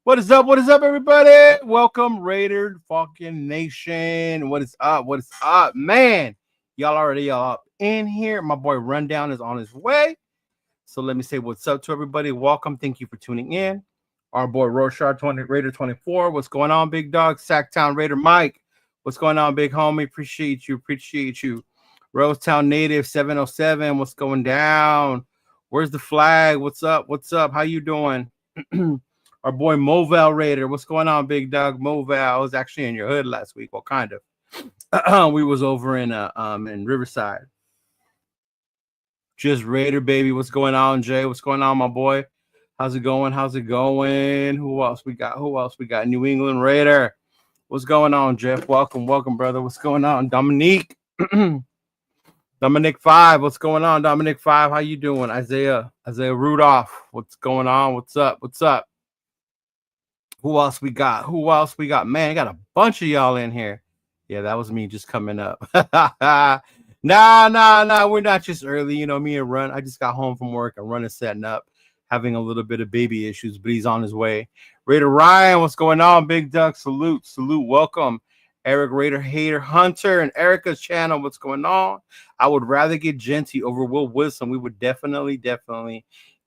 What is up? What is up, everybody? Welcome, Raider fucking Nation. What is up? What is up, man? Y'all up in here. My boy Rundown is on his way. So let me say what's up to everybody. Welcome. Thank you for tuning in. Our boy Rorschach 20 Raider 24. What's going on, big dog? Sacktown Raider Mike. What's going on, big homie? Appreciate you. Appreciate you. Rosetown Native 707. What's going down? Where's the flag? What's up? What's up? How you doing? Our boy Moval Raider. What's going on, big dog? Moval. I was actually in your hood last week. Well, kind of. We was over in Riverside. Just Raider, baby. What's going on, Jay? What's going on, my boy? How's it going? How's it going? Who else we got? Who else we got? New England Raider. What's going on, Jeff? Welcome, welcome, brother. What's going on? Dominique. Dominic 5. What's going on, Dominic 5? How you doing? Isaiah Rudolph. What's going on? What's up? What's up? Who else we got? Who else we got? Man, I got a bunch of y'all in here. Yeah, that was me just coming up. Nah. We're not just early. You know, me and Run. I just got home from work and Run is setting up, having a little bit of baby issues, but he's on his way. Raider Ryan, what's going on? Big Duck, salute. Welcome. Eric Raider Hater Hunter and Erica's channel. What's going on? I would rather get Genty over Will Wilson. We would definitely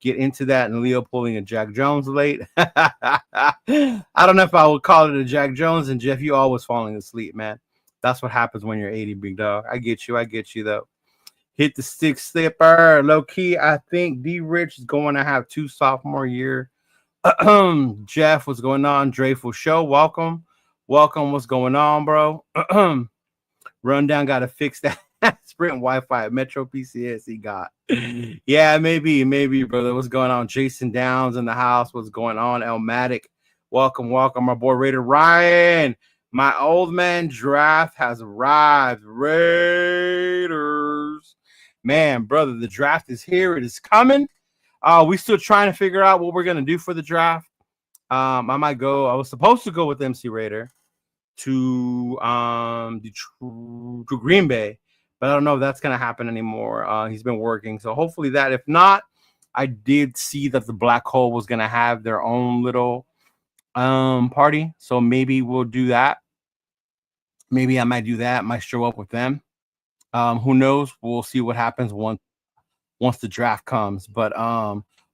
get into that, and Leo pulling a Jack Jones late. I don't know if I would call it a Jack Jones, and Jeff, you always falling asleep, man. That's what happens when you're 80, big dog. I get you though. Hit the stick slipper. Low key, I think D Rich is going to have 2 sophomore year. Jeff, what's going on? Dreyful Show, welcome. What's going on, bro? Rundown got to fix that Sprint Wi-Fi at Metro PCS he got. Yeah, maybe, brother. What's going on? Jason Downs in the house. What's going on? Elmatic. Welcome. My boy Raider Ryan. My old man draft has arrived. Raiders. Man, brother, the draft is here. It is coming. We still trying to figure out what we're going to do for the draft. I was supposed to go with MC Raider to Green Bay, but I don't know if that's going to happen anymore. He's been working, so hopefully that. If not, I did see that the Black Hole was going to have their own little party, so maybe we'll do that. Maybe I might do that. Might show up with them. Who knows? We'll see what happens once the draft comes. But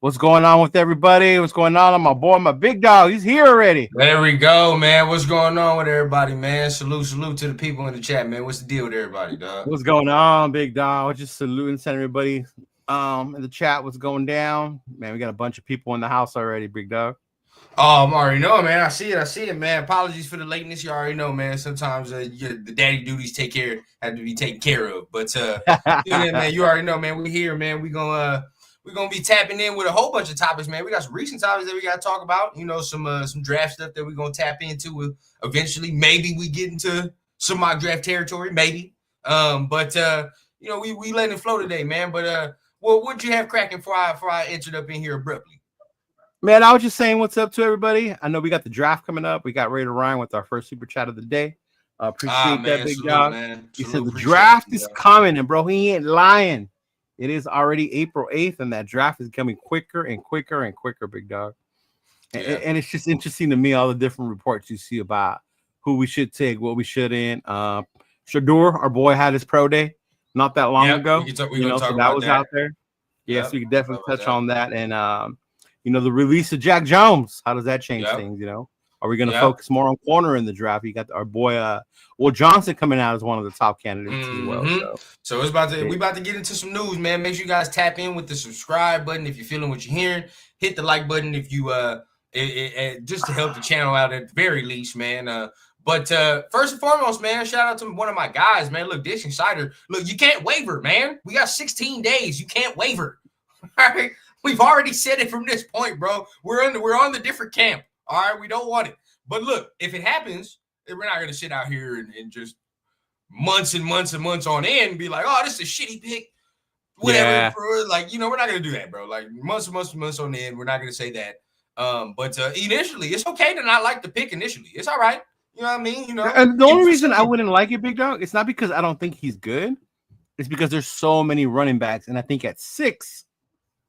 what's going on with everybody? What's going on? My boy, my big dog. He's here already. There we go, man. What's going on with everybody, man? Salute to the people in the chat, man. What's the deal with everybody, dog? What's going on, big dog? Just saluting, sending everybody in the chat. What's going down? Man, we got a bunch of people in the house already, big dog. Oh, I'm already know, man. I see it, man. Apologies for the lateness. You already know, man. Sometimes the daddy duties have to be taken care of. But man, you already know, man. We here, man. We're gonna be tapping in with a whole bunch of topics, man. We got some recent topics that we got to talk about. You know, some draft stuff that we're gonna tap into eventually. Maybe we get into some mock draft territory, maybe. But you know, we letting it flow today, man. But what'd you have cracking before I entered up in here abruptly? Man, I was just saying what's up to everybody. I know we got the draft coming up. We got Raider Ryan with our first super chat of the day. Appreciate that, big dog. He said the draft is coming, and bro, he ain't lying. It is already April 8th, and that draft is coming quicker and quicker, big dog. Yeah. And it's just interesting to me, all the different reports you see about who we should take, what we shouldn't. Shador, our boy, had his pro day not that long ago. So that was out there. Yeah, so we can definitely touch on that. And you know, the release of Jack Jones. How does that change things? You know, are we going to focus more on corner in the draft? You got our boy, Will Johnson coming out as one of the top candidates as well. So it's we about to get into some news, man. Make sure you guys tap in with the subscribe button if you're feeling what you're hearing. Hit the like button if you just to help the channel out at the very least, man. But first and foremost, man, shout out to one of my guys, man. Look, Dish Insider. Look, you can't waver, man. We got 16 days. You can't waver. All right. We've already said it from this point, bro. We're on the different camp. All right, we don't want it. But look, if it happens, we're not gonna sit out here and just months and months on end and be like, oh, this is a shitty pick. Whatever. Yeah. Like, you know, we're not gonna do that, bro. Like months on end, we're not gonna say that. But initially, it's okay to not like the pick initially. It's all right. You know what I mean? You know, and the only reason I wouldn't like it, big dog, it's not because I don't think he's good. It's because there's so many running backs, and I think at 6.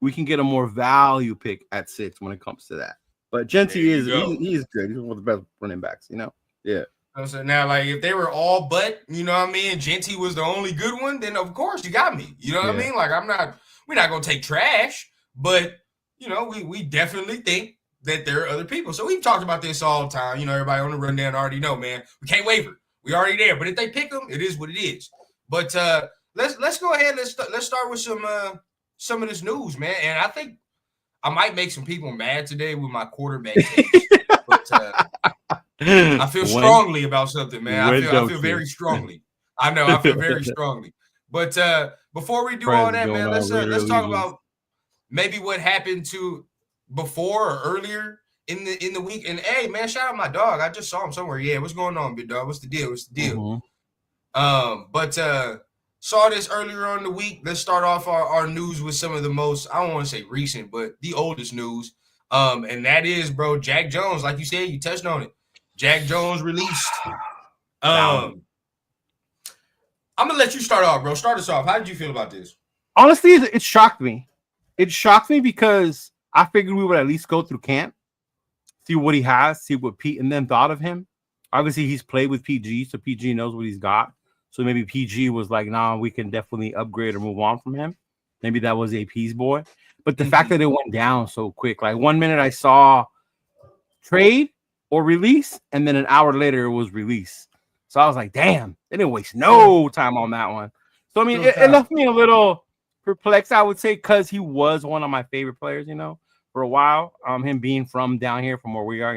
We can get a more value pick at 6 when it comes to that. But Genty you go. he's good. He's one of the best running backs, Yeah. So now, like, if they were all but, you know what I mean, Genty was the only good one, then of course you got me. You know what I mean? Like, we're not gonna take trash, but we definitely think that there are other people. So we've talked about this all the time. Everybody on the rundown already know, man. We can't waver. We already there. But if they pick them, it is what it is. But let's go ahead. Let's start with some of this news, man. And I think I might make some people mad today with my quarterback takes. But I feel strongly about something, man. I feel very strongly. I know. I feel very strongly. But before we do all that, man, let's talk about maybe what happened to before or earlier in the week. And hey, man, shout out my dog. I just saw him somewhere. Yeah, what's going on, big dog? What's the deal? But saw this earlier on in the week. Let's start off our news with some of the most, I don't want to say recent, but the oldest news. And that is, bro, Jack Jones. Like you said, you touched on it. Jack Jones released. I'm gonna let you start off, bro. Start us off. How did you feel about this? Honestly, it shocked me. It shocked me because I figured we would at least go through camp, see what he has, see what Pete and them thought of him. Obviously, he's played with PG, so PG knows what he's got. So maybe PG was like, nah, we can definitely upgrade or move on from him. Maybe that was AP's boy. But the fact that it went down so quick, like 1 minute I saw trade or release, and then an hour later it was release. So I was like, damn, they didn't waste no time on that one. So, I mean, it left me a little perplexed, I would say, because he was one of my favorite players, for a while. Him being from down here, from where we are,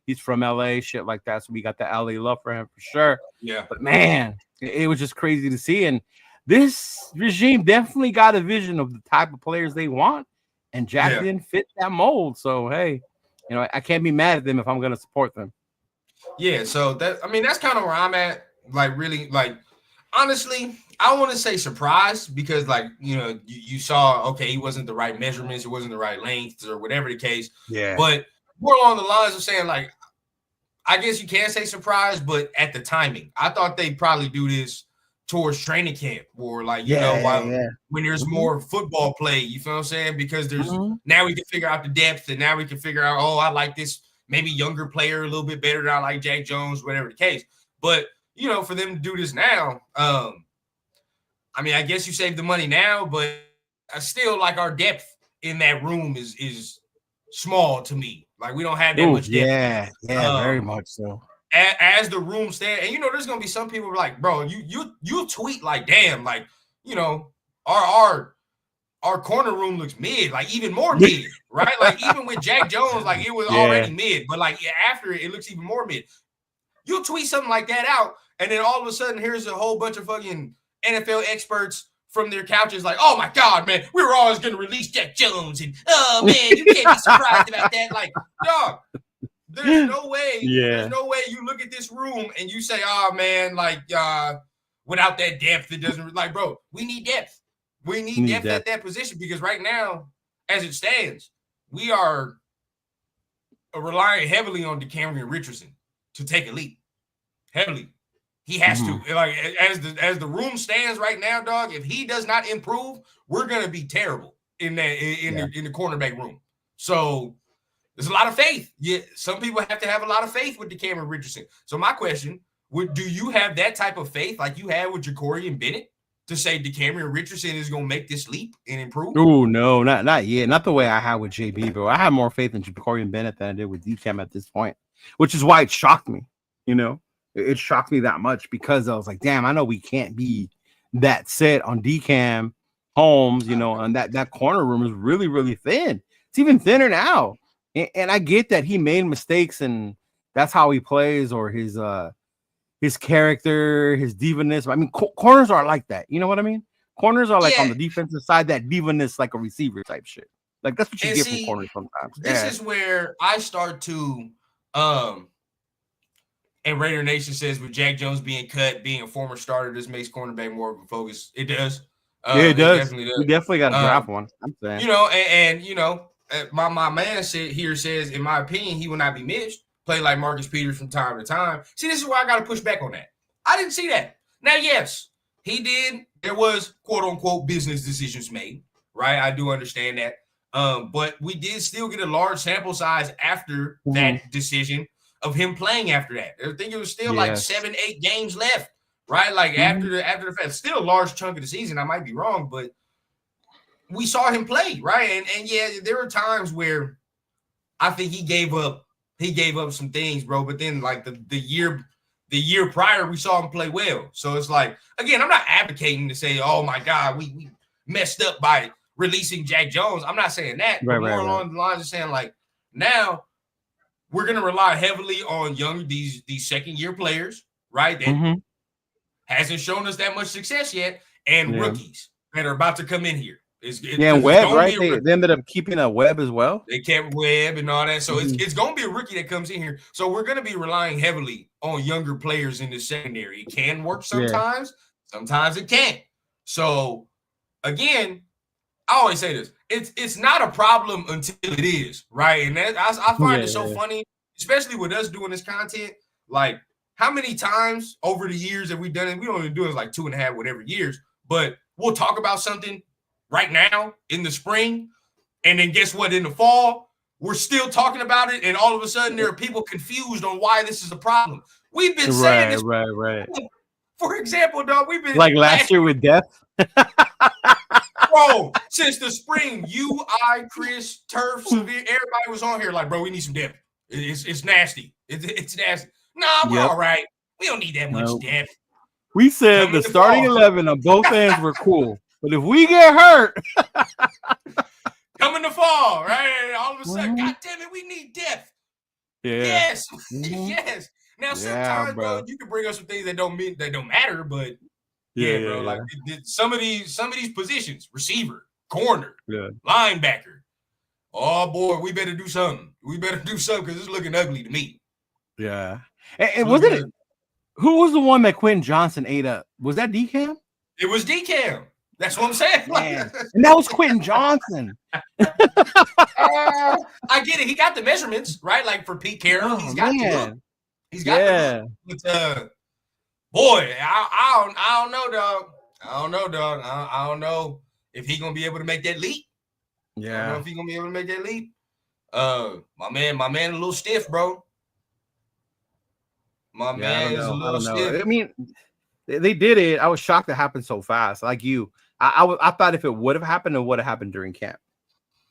he's from LA, shit like that. So we got the LA love for him for sure. Yeah. But man, it was just crazy to see. And this regime definitely got a vision of the type of players they want. And Jack didn't fit that mold. So, hey, I can't be mad at them if I'm going to support them. Yeah. So that's kind of where I'm at. Like, really, like, honestly, I don't want to say surprised because, like, you saw, okay, he wasn't the right measurements, it wasn't the right lengths or whatever the case. Yeah. But more along the lines of saying, like, I guess you can't say surprised, but at the timing, I thought they'd probably do this towards training camp or like, when there's more football play, you feel what I'm saying? Because there's now we can figure out the depth and now we can figure out, I like this maybe younger player a little bit better than I like Jack Jones, whatever the case. But, for them to do this now, I guess you save the money now, but I still like our depth in that room is small to me. Like we don't have that much depth. Yeah, very much so. As the room stand, and there's gonna be some people who are like, bro, you tweet like, damn, like, our corner room looks mid, like even more mid, right? Like even with Jack Jones, like it was already mid, but like after it looks even more mid. You'll tweet something like that out, and then all of a sudden, here's a whole bunch of fucking NFL experts from their couches, like, oh my God, man, we were always going to release Jack Jones, and oh man, you can't be surprised about that. Like, dog, there's no way you look at this room and you say, oh man, like, without that depth, it doesn't, like, bro, we need depth. We need depth at that position because right now, as it stands, we are relying heavily on DeCamerion Richardson to take a leap. Heavily. He has to. Like as the room stands right now, dog, if he does not improve, we're gonna be terrible in the cornerback room. So there's a lot of faith. Yeah, some people have to have a lot of faith with DeCamerion Richardson. So my question, do you have that type of faith like you had with Ja'Cory Bennett to say DeCamerion Richardson is gonna make this leap and improve? Oh no, not yet. Not the way I had with JB, bro. I have more faith in Ja'Cory Bennett than I did with DCam at this point, which is why it shocked me. It shocked me that much because I was like, damn, I know we can't be that set on DCam Holmes, and that corner room is really, really thin. It's even thinner now. And I get that he made mistakes and that's how he plays or his character, his divaness. I mean, corners are like that. You know what I mean? Corners are like on the defensive side, that divaness, like a receiver type shit. Like that's what you get from corners sometimes. This is where I start to and Raider Nation says with Jack Jones being cut, being a former starter, this makes cornerback more of a focus. It does. It does. Definitely does. We definitely got to draft one. I'm saying. My man says, in my opinion, he will not be missed. Play like Marcus Peters from time to time. See, this is why I got to push back on that. I didn't see that. Now, yes, he did. There was quote unquote business decisions made, right? I do understand that. But we did still get a large sample size after that decision of him playing after that. I think it was still like 7-8 games left, right? Like after the fact, still a large chunk of the season. I might be wrong, but we saw him play, right? And yeah, there were times where I think he gave up some things, bro. But then like the year prior, we saw him play well. So it's like, again, I'm not advocating to say, oh my God, we messed up by releasing Jack Jones. I'm not saying that, but more along the lines of saying like, now we're gonna rely heavily on these second year players, right? That hasn't shown us that much success yet, and rookies that are about to come in here. And Webb, right? They ended up keeping a Webb as well. They kept Webb and all that. So it's going to be a rookie that comes in here. So we're going to be relying heavily on younger players in the secondary. It can work sometimes. Sometimes it can't. So, again, I always say this. It's not a problem until it is, right? And I find it so funny, especially with us doing this content. Like, how many times over the years have we done it? We don't even do it like 2.5, whatever years. But we'll talk about something right now in the spring, and then guess what? In the fall, we're still talking about it, and all of a sudden there are people confused on why this is a problem. We've been saying this. Right. For example, dog, we've been like last year with Death. Bro, since the spring, you, I, Chris, Turf, Severe, everybody was on here like, bro, we need some depth. It's nasty. It's nasty. Nah, we're all right. We don't need that much depth. We said the starting 11 on both ends were cool. But if we get hurt, come in the fall, right? All of a sudden, God damn it, we need depth. Yes, yes. Now sometimes, bro, you can bring up some things that don't matter, but bro, like some of these positions, receiver, corner, linebacker. Oh boy, we better do something. Because it's looking ugly to me. Yeah, and wasn't it? Who was the one that Quentin Johnson ate up? Was that DCAM? It was DCAM. That's what I'm saying. And that was Quentin Johnson. I get it. He got the measurements, right? Like for Pete Carroll, he's got them. He's got them. But, boy, I don't know, dog. I don't know if he's gonna be able to make that leap. I don't know if he's gonna be able to make that leap. My man, a little stiff, bro. My man is a little stiff. I mean, they did it. I was shocked it happened so fast. Like you. I thought if it would have happened, it would have happened during camp,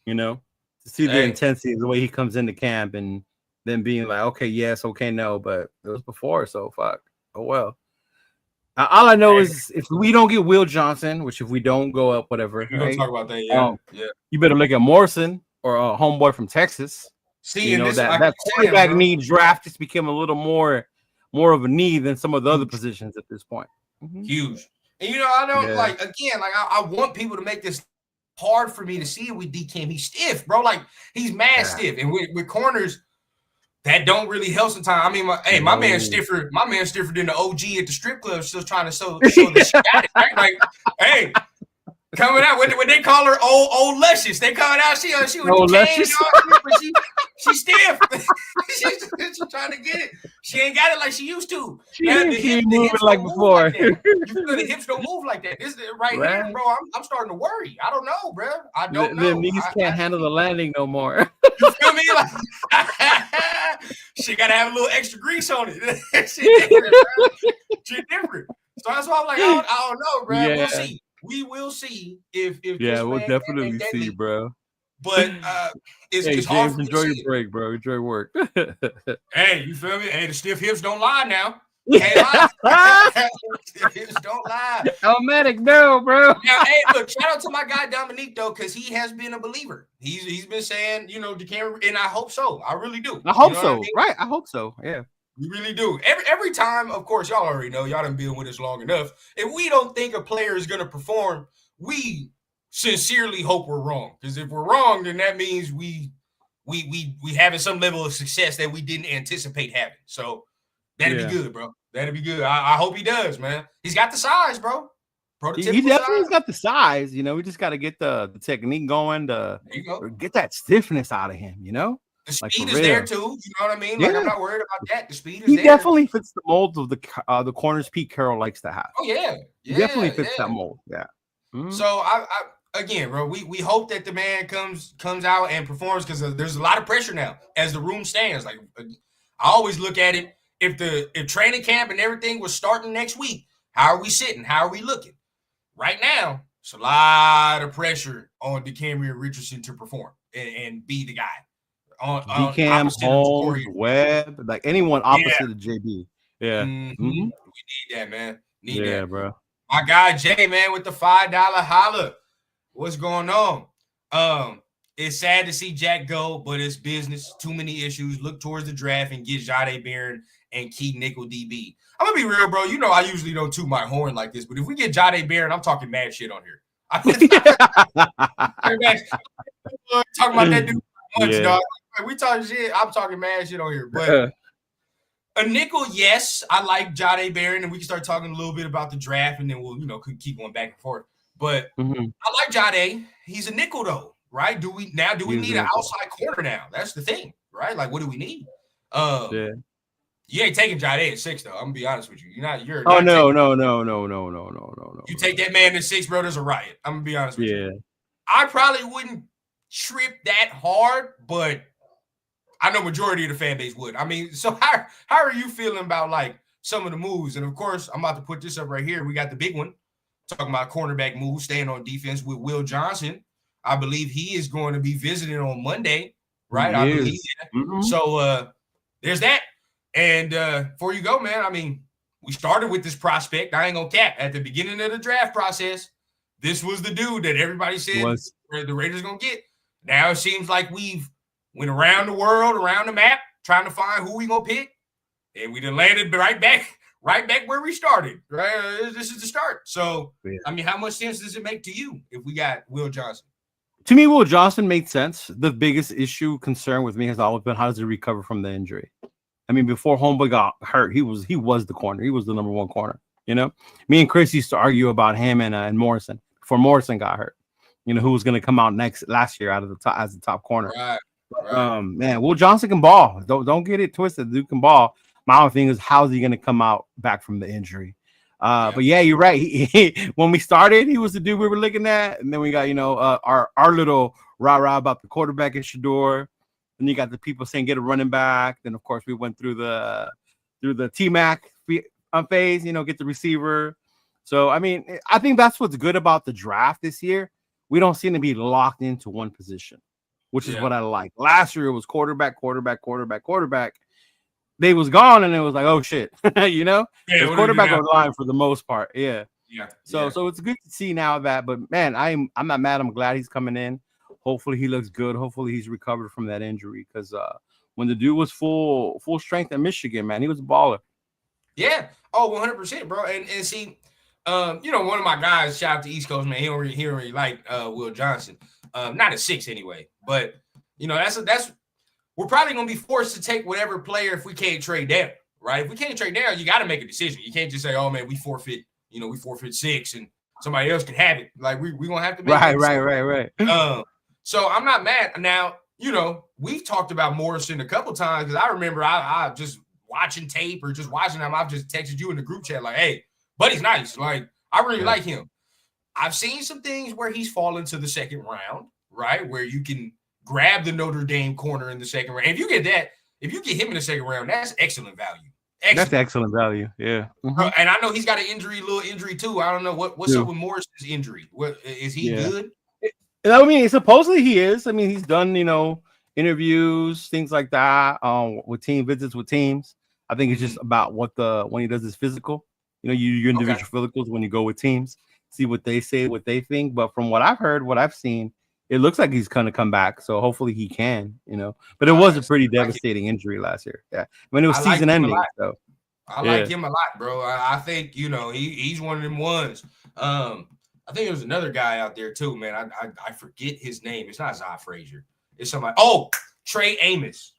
to see the intensity of the way he comes into camp and then being like, okay, yes, okay, no, but it was before, so fuck. Oh, well. All I know is if we don't get Will Johnson, which if we don't go up, whatever. We're going to talk about that, you better look at Morrison or a homeboy from Texas. See, that quarterback need draft just became a little more of a need than some of the other positions at this point. Huge. And, I don't I want people to make this hard for me to see it with DCAM. He's stiff, bro. Like, he's mad stiff. And with corners, that don't really help sometimes. I mean, my man's stiffer. My man's stiffer than the OG at the strip club still trying to show the shit at it, right? Like, hey, coming out when they call her old luscious, they coming out. She with the cane and all, but she's stiff. she's trying to get it. She ain't got it like she used to. She ain't moving like before. The hips don't move like that. This right here, bro. I'm starting to worry. I don't know, bro. I don't know. The knees can't handle the landing no more. You feel me? Like, she gotta have a little extra grease on it. She different. So that's why I'm like, I don't know, bro. We'll see. We will see if we'll definitely see, bro. But it's James, hard. Enjoy your break, bro. Enjoy your work. Hey, you feel me? Hey, the stiff hips don't lie now. Can't lie. Stiff hips don't lie. Automatic, no, bro. Now, hey, look, shout out to my guy Dominique though, because he has been a believer. He's been saying, DeCamera, and I hope so. I really do. I hope so. I mean? Right? I hope so. Yeah. We really do. Every time, of course, y'all already know. Y'all done been with us long enough. If we don't think a player is going to perform, we sincerely hope we're wrong. Because if we're wrong, then that means we having some level of success that we didn't anticipate having. So that'd be good, bro. That'd be good. I hope he does, man. He's got the size, bro. He definitely got the size. We just got to get the technique going to get that stiffness out of him, The speed is there too. You know what I mean? Like, I'm not worried about that. The speed is there. He definitely fits the mold of the corners Pete Carroll likes to have. Oh, yeah. He definitely fits that mold. Yeah. So again, bro, we hope that the man comes out and performs because there's a lot of pressure now as the room stands. Like I always look at it if training camp and everything was starting next week, how are we sitting? How are we looking? Right now, it's a lot of pressure on DeCamerion Richardson to perform and be the guy on DCam, opposite of Holmes, Ja'Cory. Webb, like anyone Yeah, opposite of JB. Yeah. we Mm-hmm. need that, man. Need Yeah, that. bro. My guy Jay, man, with the $5 holla. What's going on? It's sad to see Jack go, but it's business. Too many issues. Look towards the draft and get Jahdae Barron and keep Nickel DB. I'm gonna be real, bro. You know I usually don't toot my horn like this, but if we get Jahdae Barron, I'm talking mad shit on here. I'm talking about that dude once, Yeah. dog. We talking shit. I'm talking mad shit on here, but. A nickel, yes, I like Jahdae Barron, and we can start talking a little bit about the draft, and then we'll, keep going back and forth. But I like Jahdae. He's a nickel, though, right? Do we need an outside corner now? That's the thing, right? Like, what do we need? Yeah. You ain't taking Jahdae at 6, though. I'm gonna be honest with you. You're not. Oh no. You take that man at 6, bro. There's a riot. I'm gonna be honest with you. I probably wouldn't trip that hard, but I know majority of the fan base would. I mean, so how are you feeling about like some of the moves? And of course, I'm about to put this up right here. We got the big one talking about cornerback moves, staying on defense with Will Johnson. I believe he is going to be visiting on Monday, right? I believe. So there's that. And before you go, man, I mean, we started with this prospect. I ain't gonna cap. At the beginning of the draft process, this was the dude that everybody said the Raiders gonna get. Now it seems like we've went around the world, around the map, trying to find who we gonna pick, and we done landed right back where we started. Right, this is the start. So, I mean, how much sense does it make to you if we got Will Johnson? To me, Will Johnson made sense. The biggest concern with me has always been how does he recover from the injury. I mean, before Homeboy got hurt, he was the corner. He was the number one corner. You know, me and Chris used to argue about him and Morrison before Morrison got hurt. You know, who was going to come out last year out of the top as the top corner. Right. Man, Will Johnson can ball. Don't get it twisted. The dude can ball. My only thing is how's he going to come out back from the injury? But yeah, you're right. He, when we started, he was the dude we were looking at, and then we got our little rah-rah about the quarterback in Shador. Then you got the people saying get a running back. Then of course we went through the T-Mac phase. Get the receiver. So I mean, I think that's what's good about the draft this year. We don't seem to be locked into one position, which is what I like. Last year it was quarterback. They was gone, and it was like, oh shit, quarterback on the line for the most part. Yeah. So it's good to see now that, but man, I'm not mad. I'm glad he's coming in. Hopefully he looks good. Hopefully he's recovered from that injury because when the dude was full strength at Michigan, man, he was a baller. Yeah. Oh, 100%, bro. And see, one of my guys, shout out to East Coast, man. He don't really like Will Johnson. Not at 6 anyway, but that's we're probably gonna be forced to take whatever player if we can't trade down, right? If we can't trade down, you got to make a decision. You can't just say, "Oh man, we forfeit 6 and somebody else can have it." Like we gonna have to make right. So I'm not mad. Now we've talked about Morrison a couple times because I remember I just watching tape or just watching him. I've just texted you in the group chat like, "Hey, buddy's nice. Like I really like him." I've seen some things where he's fallen to the second round, right? Where you can grab the Notre Dame corner in the second round. If you get him in the second round, that's excellent value. That's excellent value. Yeah. And I know he's got a little injury too. I don't know what's up with Morrison's injury. What is he good? I mean, supposedly he is. I mean, he's done, interviews, things like that, with team visits with teams. I think it's just about when he does his physical, your individual physicals when you go with teams, see what they say, what they think. But from what I've heard, what I've seen, it looks like he's going to come back. So hopefully he can, but it was a pretty devastating injury last year. Yeah. When it was season ending. So I like him a lot, bro. I think, he's one of them ones. I think there was another guy out there too, man. I forget his name. It's not Zai Frazier. It's somebody. Oh, Trey Amos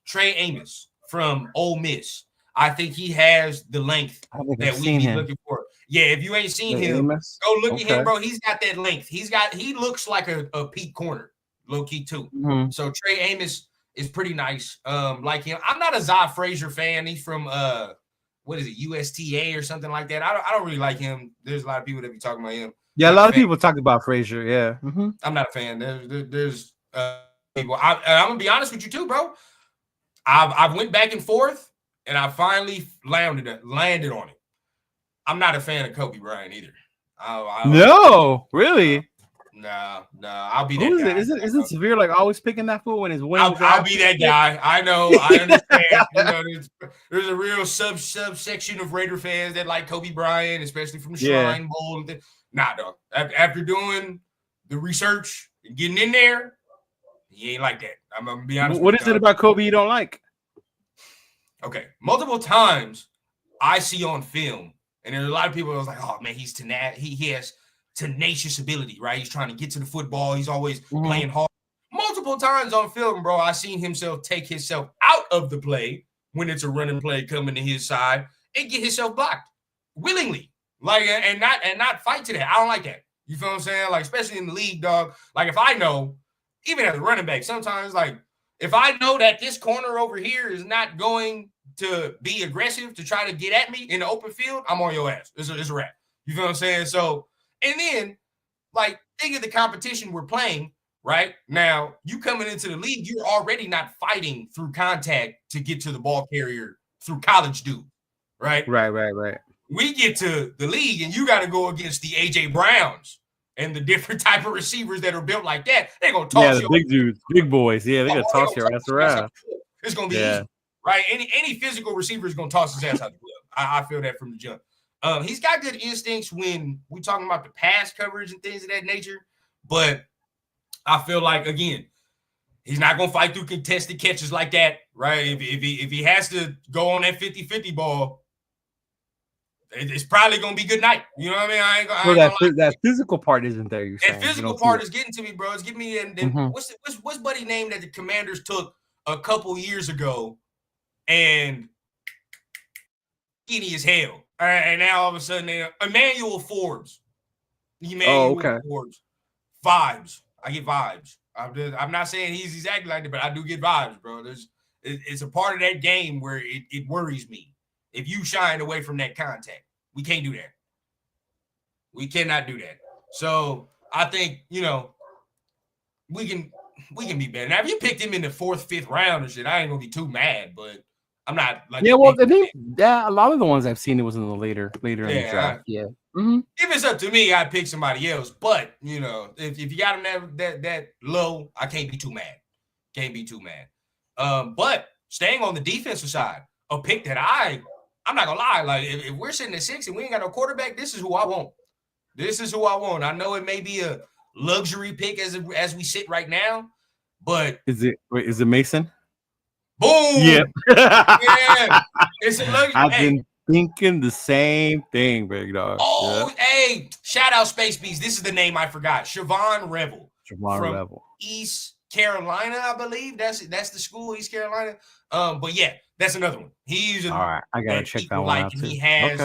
from Ole Miss. I think he has the length that we be looking for. Yeah, if you ain't seen him, go look at him, bro. He's got that length. He looks like a peak corner, low key too. So Trey Amos is pretty nice. Like him. I'm not a Zai Frazier fan. He's from what is it, USTA or something like that. I don't really like him. There's a lot of people that be talking about him. Yeah, a Not a lot of fan. people talk about Frazier. Yeah. I'm not a fan. There's people. I'm gonna be honest with you too, bro. I've went back and forth, and I finally landed on it. I'm not a fan of Kobe Bryant either. No, really. No, I'll be Who that is it? guy. Isn't Severe like always picking that fool when he's winning I'll drafts? be that guy. I know. I understand. There's a real subsection of Raider fans that like Kobe Bryant, especially from the Yeah. Shrine Bowl. Nah, dog. After doing the research and getting in there, he ain't like that. I'm gonna be honest. What is it about Kobe you don't like? Okay, multiple times I see on film, and there's a lot of people that was like, "Oh man, he's he has tenacious ability, right? He's trying to get to the football. He's always playing hard." Multiple times on film, bro, I seen himself take himself out of the play when it's a running play coming to his side and get himself blocked willingly, like and not fight to that. I don't like that. You feel what I'm saying? Like especially in the league, dog. Like if I know, even as a running back, sometimes like if I know that this corner over here is not going to be aggressive to try to get at me in the open field, I'm on your ass. It's a wrap. You feel what I'm saying? So, and then like think of the competition we're playing. Right now, you coming into the league, you're already not fighting through contact to get to the ball carrier through college dude, right? Right. We get to the league, and you got to go against the AJ Browns and the different type of receivers that are built like that. They're gonna toss you. The big dudes, big boys. Yeah, they're gonna toss your ass around. It's gonna be easy, right? Any physical receiver is gonna toss his ass out the glove. I feel that from the jump. He's got good instincts when we talking about the pass coverage and things of that nature, but I feel like, again, he's not going to fight through contested catches like that, right? If he has to go on that 50-50 ball, it's probably going to be good night. You know what I mean? That physical part isn't there, you're saying. That physical part is getting to me, bro. It's giving me what's buddy name that the Commanders took a couple years ago and skinny as hell. All right, and now all of a sudden, Emmanuel Forbes. Forbes. Vibes. I get vibes. I'm not saying he's exactly like that, but I do get vibes, bro. It's a part of that game where it worries me. If you shine away from that contact, we can't do that. We cannot do that. So I think, we can be better. Now, if you picked him in the 4th, 5th round and shit, I ain't gonna be too mad, but I'm not like a lot of the ones I've seen it was in the later in the draft. If it's up to me, I'd pick somebody else. But if you got him that low, I can't be too mad. But staying on the defensive side, a pick that I'm not gonna lie, like if we're sitting at 6 and we ain't got no quarterback, this is who I want. I know it may be a luxury pick as we sit right now, but is it Mason? Boom! Yep. Yeah, it's a luxury. I've been thinking the same thing, big dog. Oh, hey! Shout out Space Beast. This is the name I forgot. Siobhan Revel from East Carolina, I believe. That's the school, East Carolina. But yeah, that's another one. He's all right. I gotta check that one out too. He has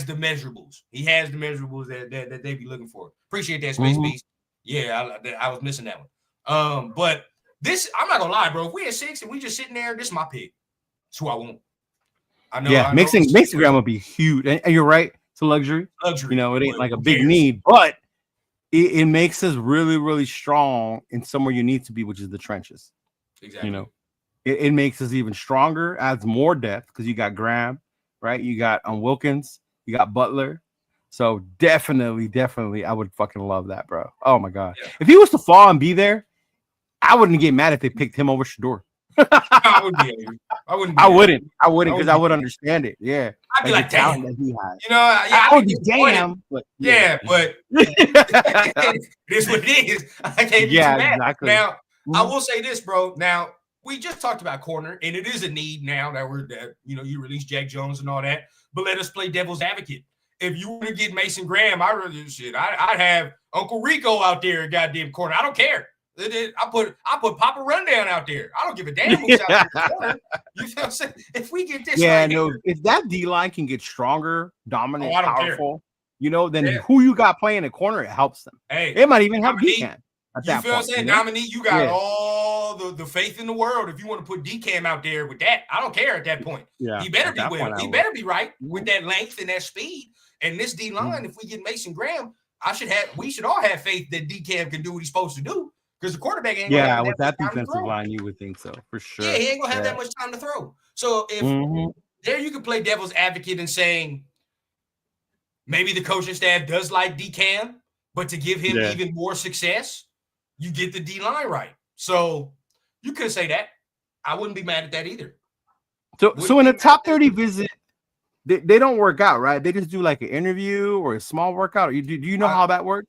the measurables. He has the measurables that they be looking for. Appreciate that, Space Beast. Yeah, I was missing that one. But this, I'm not gonna lie, bro. If we at 6 and we just sitting there, this is my pick. It's who I want. I know. Mixing Graham would be huge, and you're right. It's a luxury. It ain't like a big need, but it makes us really, really strong in somewhere you need to be, which is the trenches. Exactly. It makes us even stronger, adds more depth because you got Graham, right? You got Wilkins, you got Butler. So definitely, I would fucking love that, bro. Oh my god, if he was to fall and be there, I wouldn't get mad if they picked him over Shador. I wouldn't be angry. I wouldn't because I would understand it. Yeah, I'd be like, damn. That he has. I would be damn. But but it is what it is. I can't be too mad. Exactly. Now, I will say this, bro. Now, we just talked about corner, and it is a need now that you release Jack Jones and all that. But let us play devil's advocate. If you were to get Mason Graham, I'd have Uncle Rico out there, goddamn corner. I don't care. I put Papa Rundown out there. I don't give a damn who's out there. You feel what I'm saying? If we get this, if that D line can get stronger, dominant, powerful, then who you got playing the corner, it helps them. Hey, it might even help D-Cam. You feel what I'm saying? Dominique, you got all the faith in the world. If you want to put D-Cam out there with that, I don't care at that point. Yeah, he better be well. He better be right with that length and that speed. And this D line, if we get Mason Graham, we should all have faith that DCam can do what he's supposed to do, because the quarterback ain't gonna Yeah, have with that much time to defensive throw. line, you would think so for sure. Yeah, he ain't gonna have that much time to throw. So if there you can play devil's advocate and saying maybe the coaching staff does like DCam, but to give him even more success, you get the D line right. So you could say that. I wouldn't be mad at that either. So in a top 30 visit, they don't work out, right? They just do like an interview or a small workout. Do you know how that works?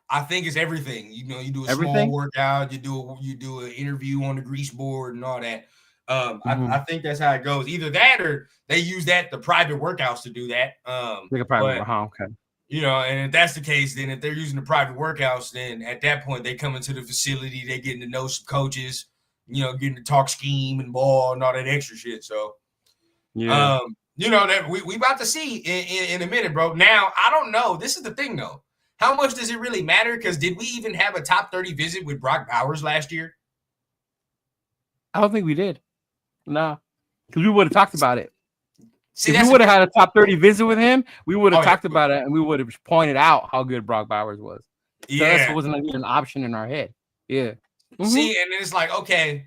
I think it's everything. You know, you do a small workout, you do an interview on the grease board and all that. I think that's how it goes. Either that or they use the private workouts to do that. Like a private, okay. You know, and if that's the case, then if they're using the private workouts, then at that point they come into the facility, they getting to know some coaches, you know, getting to talk scheme and ball and all that extra shit. So, you know, that we about to see in a minute, bro. Now, I don't know. This is the thing, though. How much does it really matter? Because did we even have a top 30 visit with Brock Bowers last year? I don't think we did. No, because we would have talked about it. See, if we would have had a top 30 visit with him, we would have talked about it and we would have pointed out how good Brock Bowers was. So that wasn't even an option in our head. Yeah. See, and it's like, okay,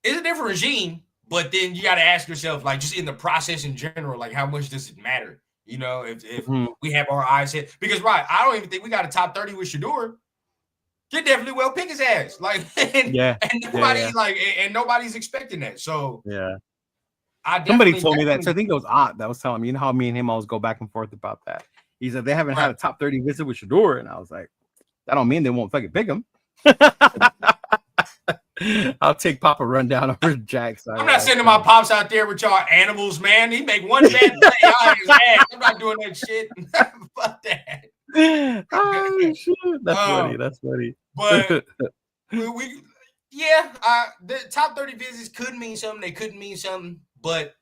it's a different regime, but then you got to ask yourself, like, just in the process in general, like, how much does it matter? You know, if we have our eyes hit, because I don't even think we got a top 30 with Shedeur. They definitely will pick his ass, like, and nobody's expecting that. So somebody told me that. So I think it was Aunt that was telling me. You know how me and him always go back and forth about that. He said they haven't had a top 30 visit with Shedeur, and I was like, that don't mean they won't fucking pick him. I'll take Papa rundown over Jack's. I'm not sending my pops out there with y'all animals, man. He make one bad play, y'all his ass. I'm not doing that shit. Fuck that. Oh shit, that's funny. That's funny. But the top 30 visits could mean something. They couldn't mean something. But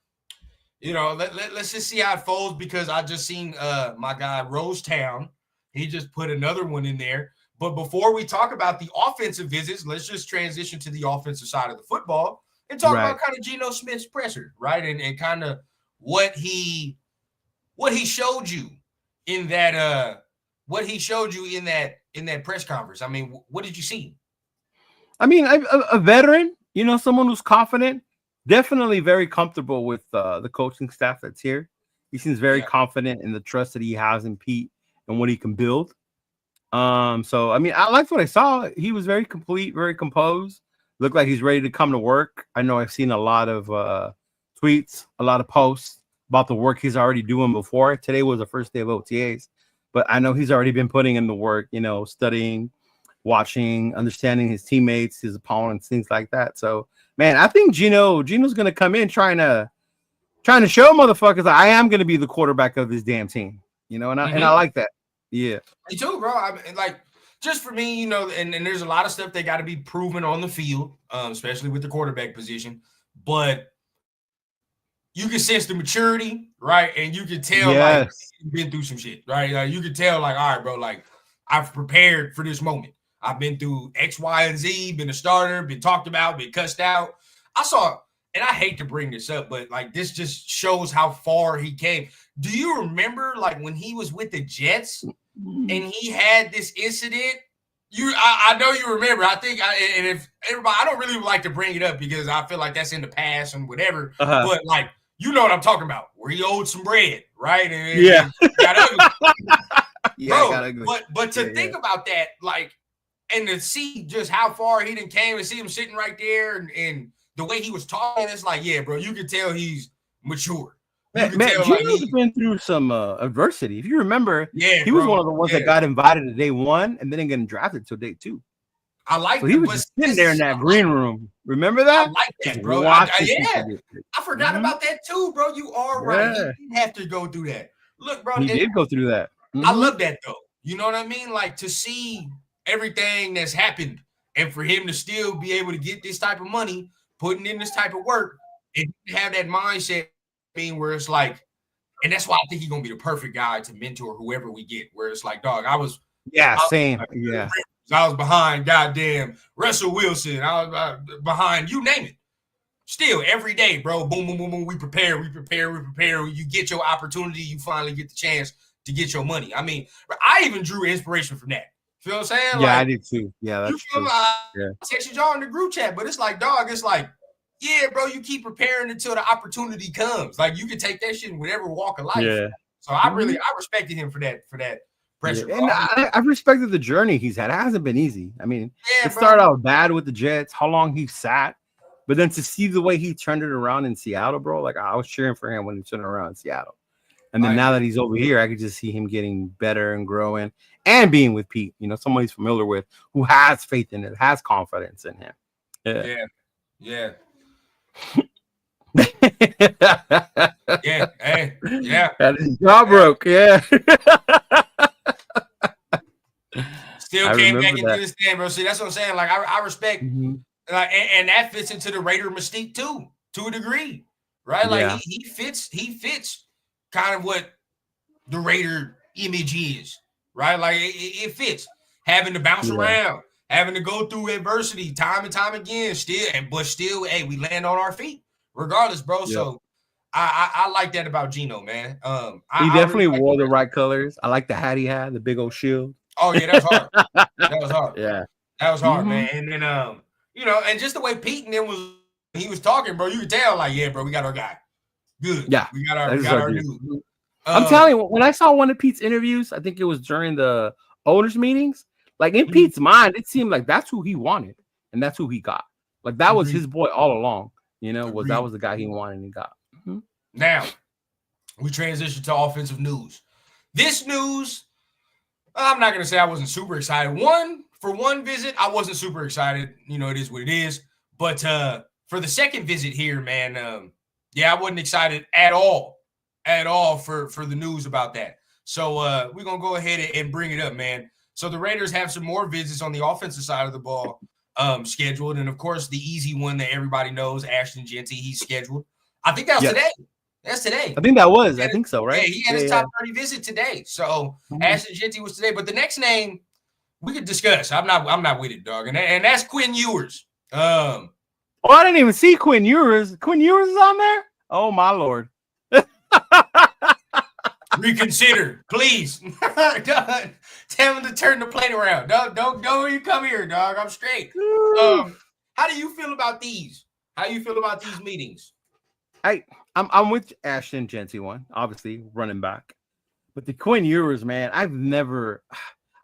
you know, let's just see how it folds, because I just seen my guy Rosetown. He just put another one in there. But before we talk about the offensive visits, let's just transition to the offensive side of the football and talk about kind of Geno Smith's presser, right? And kind of what he showed you in that in that press conference. I mean, what did you see? I mean, a veteran, you know, someone who's confident, definitely very comfortable with the coaching staff that's here. He seems very confident in the trust that he has in Pete and what he can build. So I mean, I liked what I saw. He was very complete, very composed. Looked like he's ready to come to work. I know I've seen a lot of tweets, a lot of posts about the work he's already doing before. Today was the first day of OTAs, but I know he's already been putting in the work, you know, studying, watching, understanding his teammates, his opponents, things like that. So, man, I think Geno's gonna come in trying to show motherfuckers that I am gonna be the quarterback of this damn team, you know, and I like that. Yeah, me too, bro. I mean, like, just for me, you know, and there's a lot of stuff that got to be proven on the field, especially with the quarterback position. But you can sense the maturity, right? And you can tell, like, you've been through some shit, right? You can tell, like, all right, bro, like, I've prepared for this moment. I've been through X, Y, and Z, been a starter, been talked about, been cussed out. I saw, and I hate to bring this up, but, like, this just shows how far he came. Do you remember, like, when he was with the Jets and he had this incident? I know you remember. I think, and if everybody, I don't really like to bring it up because I feel like that's in the past and whatever. But, like, you know what I'm talking about, where he owed some bread, right? And got ugly. Bro, but to think about that, like, and to see just how far he done came and see him sitting right there and the way he was talking, it's like, yeah, bro, you can tell he's mature. Man, Geno's been through some adversity. If you remember, he was one of the ones that got invited to day one and then didn't get drafted till day two. I like so he was just sitting there in that green room. Remember that? I like that, bro. I forgot about that too, bro. You are right. He didn't have to go through that. Look, bro. He did go through that. I love that, though. You know what I mean? Like, to see everything that's happened and for him to still be able to get this type of money, putting in this type of work, and have that mindset, where it's like, and that's why I think he's gonna be the perfect guy to mentor whoever we get. Where it's like, dog, I was behind goddamn Russell Wilson. I was behind you name it. Still every day, bro. Boom, boom, boom, boom. We prepare. You get your opportunity. You finally get the chance to get your money. I mean, I even drew inspiration from that. Feel what I'm saying? Yeah, like, I did too. Yeah, that's you feel true. me? Yeah. Texted y'all in the group chat, but it's like, dog, it's like, yeah, bro, you keep preparing until the opportunity comes. Like, you can take that shit in whatever walk of life. Yeah. So I respected him for that pressure. Yeah. And I've respected the journey he's had. It hasn't been easy. I mean, it bro. started out bad with the Jets, how long he sat, but then to see the way he turned it around in Seattle, bro, like I was cheering for him when he turned around in Seattle. And then now that he's over here, I could just see him getting better and growing and being with Pete, you know, someone he's familiar with who has faith in it, has confidence in him. Yeah. Yeah. Hey, yeah. That is jaw broke. Yeah. Still came back and did his thing, bro. See, that's what I'm saying. Like, I respect, like, and that fits into the Raider mystique too, to a degree, right? Like, he fits kind of what the Raider image is, right? Like, it fits having to bounce around, having to go through adversity time and time again, but still, hey, we land on our feet regardless, bro. So I like that about Geno, man. He definitely wore the right colors. I like the hat he had, the big old shield. Oh yeah, that was hard. That was hard. Yeah, that was hard, man. And then you know, and just the way Pete and them he was talking, bro, you could tell, like, yeah, bro, we got our guy. Good. Yeah, we got our dude. I'm telling you, when I saw one of Pete's interviews, I think it was during the owners' meetings, like in Pete's mind, it seemed like that's who he wanted and that's who he got. Like that was his boy all along, you know, that was the guy he wanted and he got. Now, we transition to offensive news. This news, I'm not going to say I wasn't super excited. For one visit, I wasn't super excited. You know, it is what it is. But for the second visit here, man, I wasn't excited at all for the news about that. So we're going to go ahead and bring it up, man. So the Raiders have some more visits on the offensive side of the ball scheduled. And, of course, the easy one that everybody knows, Ashton Jeanty, he's scheduled. I think that was today. That's today. I think that was. I think so, right? Yeah, he had his top 30 visit today. So Ashton Jeanty was today. But the next name we could discuss. I'm not with it, dog. And that's Quinn Ewers. I didn't even see Quinn Ewers. Quinn Ewers is on there? Oh my Lord. Reconsider, please. Tell him to turn the plate around. Don't you come here, dog. I'm straight. How do you feel about these? How do you feel about these meetings? I'm with Ashton Jeanty one, obviously running back, but the Quinn Ewers, man, I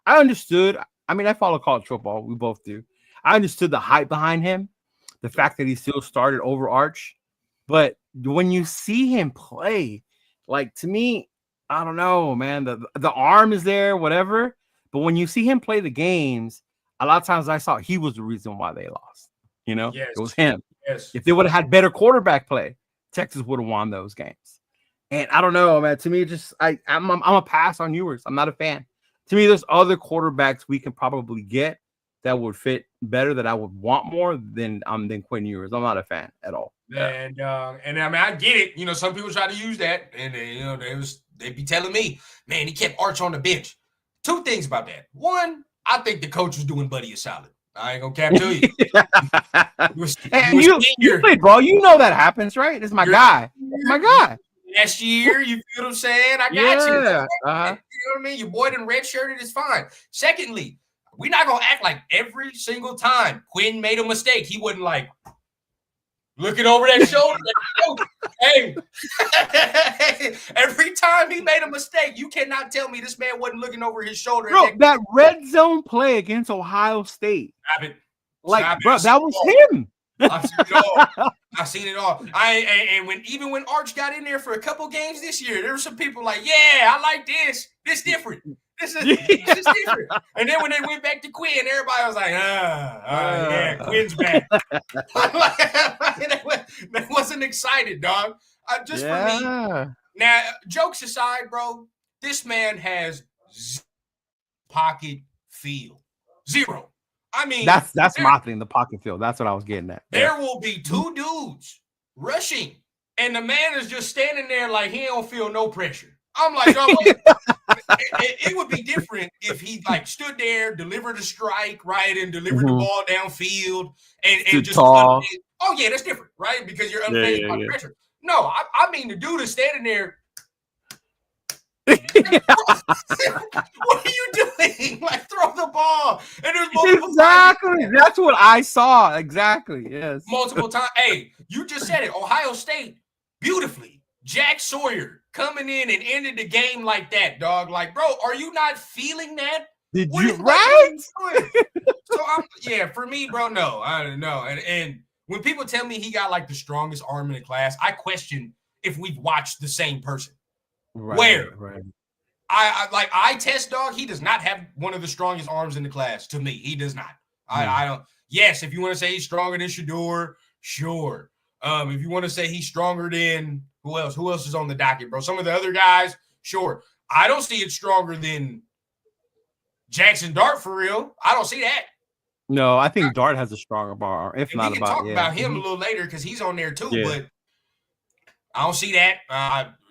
understood. I mean, I follow college football. We both do. I understood the hype behind him, the fact that he still started over Arch, but when you see him play, like to me, I don't know, man. The arm is there, whatever, but when you see him play the games, a lot of times I saw he was the reason why they lost. You know, it was him. Yes. If they would have had better quarterback play, Texas would have won those games. And I don't know, man. To me, just I'm a pass on Ewers. I'm not a fan. To me, there's other quarterbacks we can probably get that would fit better, that I would want more than Quinn Ewers. I'm not a fan at all. And I mean, I get it. You know, some people try to use that, and they'd be telling me, man, he kept Arch on the bench. Two things about that. One, I think the coach was doing Buddy a solid. I ain't gonna cap to you. You played ball. You know that happens, right? It's my guy. My guy. Last year, you feel what I'm saying? I got you. You know what I mean? Your boy done redshirted is fine. Secondly, we're not gonna act like every single time Quinn made a mistake, he wasn't like looking over that shoulder. Hey, every time he made a mistake, you cannot tell me this man wasn't looking over his shoulder. Bro, that red zone play against Ohio State. That was him. I've seen it all. Even when Arch got in there for a couple games this year, there were some people like, yeah, I like this. This different. This is different. And then when they went back to Quinn, everybody was like, yeah, Quinn's back. That wasn't excited, dog. For me. Now, jokes aside, bro, this man has pocket feel. Zero. I mean, that's my thing, the pocket field. That's what I was getting at. There will be two dudes rushing, and the man is just standing there like he don't feel no pressure. I'm like, it would be different if he like stood there, delivered a strike, right, and delivered the ball downfield, and just tall. Oh yeah, that's different, right? Because you're unfazed by pressure. No, I mean the dude is standing there. What are you doing? Like, throw the ball. And there's multiple Exactly. times. That's what I saw. Exactly. Yes. Multiple times. Hey, you just said it. Ohio State, beautifully. Jack Sawyer coming in and ended the game like that, dog. Like, bro, are you not feeling that? Did What you is, right? So for me, bro, no. I don't know. And when people tell me he got like the strongest arm in the class, I question if we've watched the same person. Right, Where? right. I test, dog. He does not have one of the strongest arms in the class. To me, he does not. I don't. Yes, if you want to say he's stronger than Shador, sure. If you want to say he's stronger than who else? Who else is on the docket, bro? Some of the other guys, sure. I don't see it stronger than Jackson Dart for real. I don't see that. No, I think Dart has a stronger bar, if and not we can about. talk about him a little later because he's on there too. But I don't see that.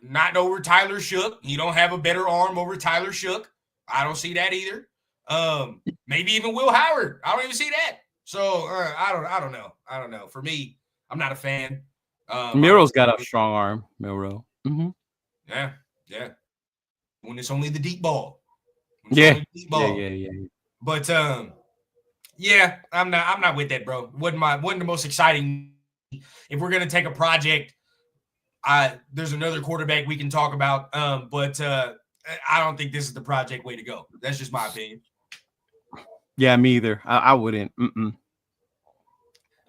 Not over Tyler Shook. You don't have a better arm over Tyler Shook. I don't see that either. Maybe even Will Howard. I don't even see that. So I don't know. For me, I'm not a fan. Miro's got a strong arm. Miro. Mm-hmm. Yeah. When it's only the deep ball. Yeah. But yeah, I'm not with that, bro. Wasn't the most exciting. If we're gonna take a project, there's another quarterback we can talk about. But I don't think this is the project way to go. That's just my opinion. Yeah, me either. I wouldn't.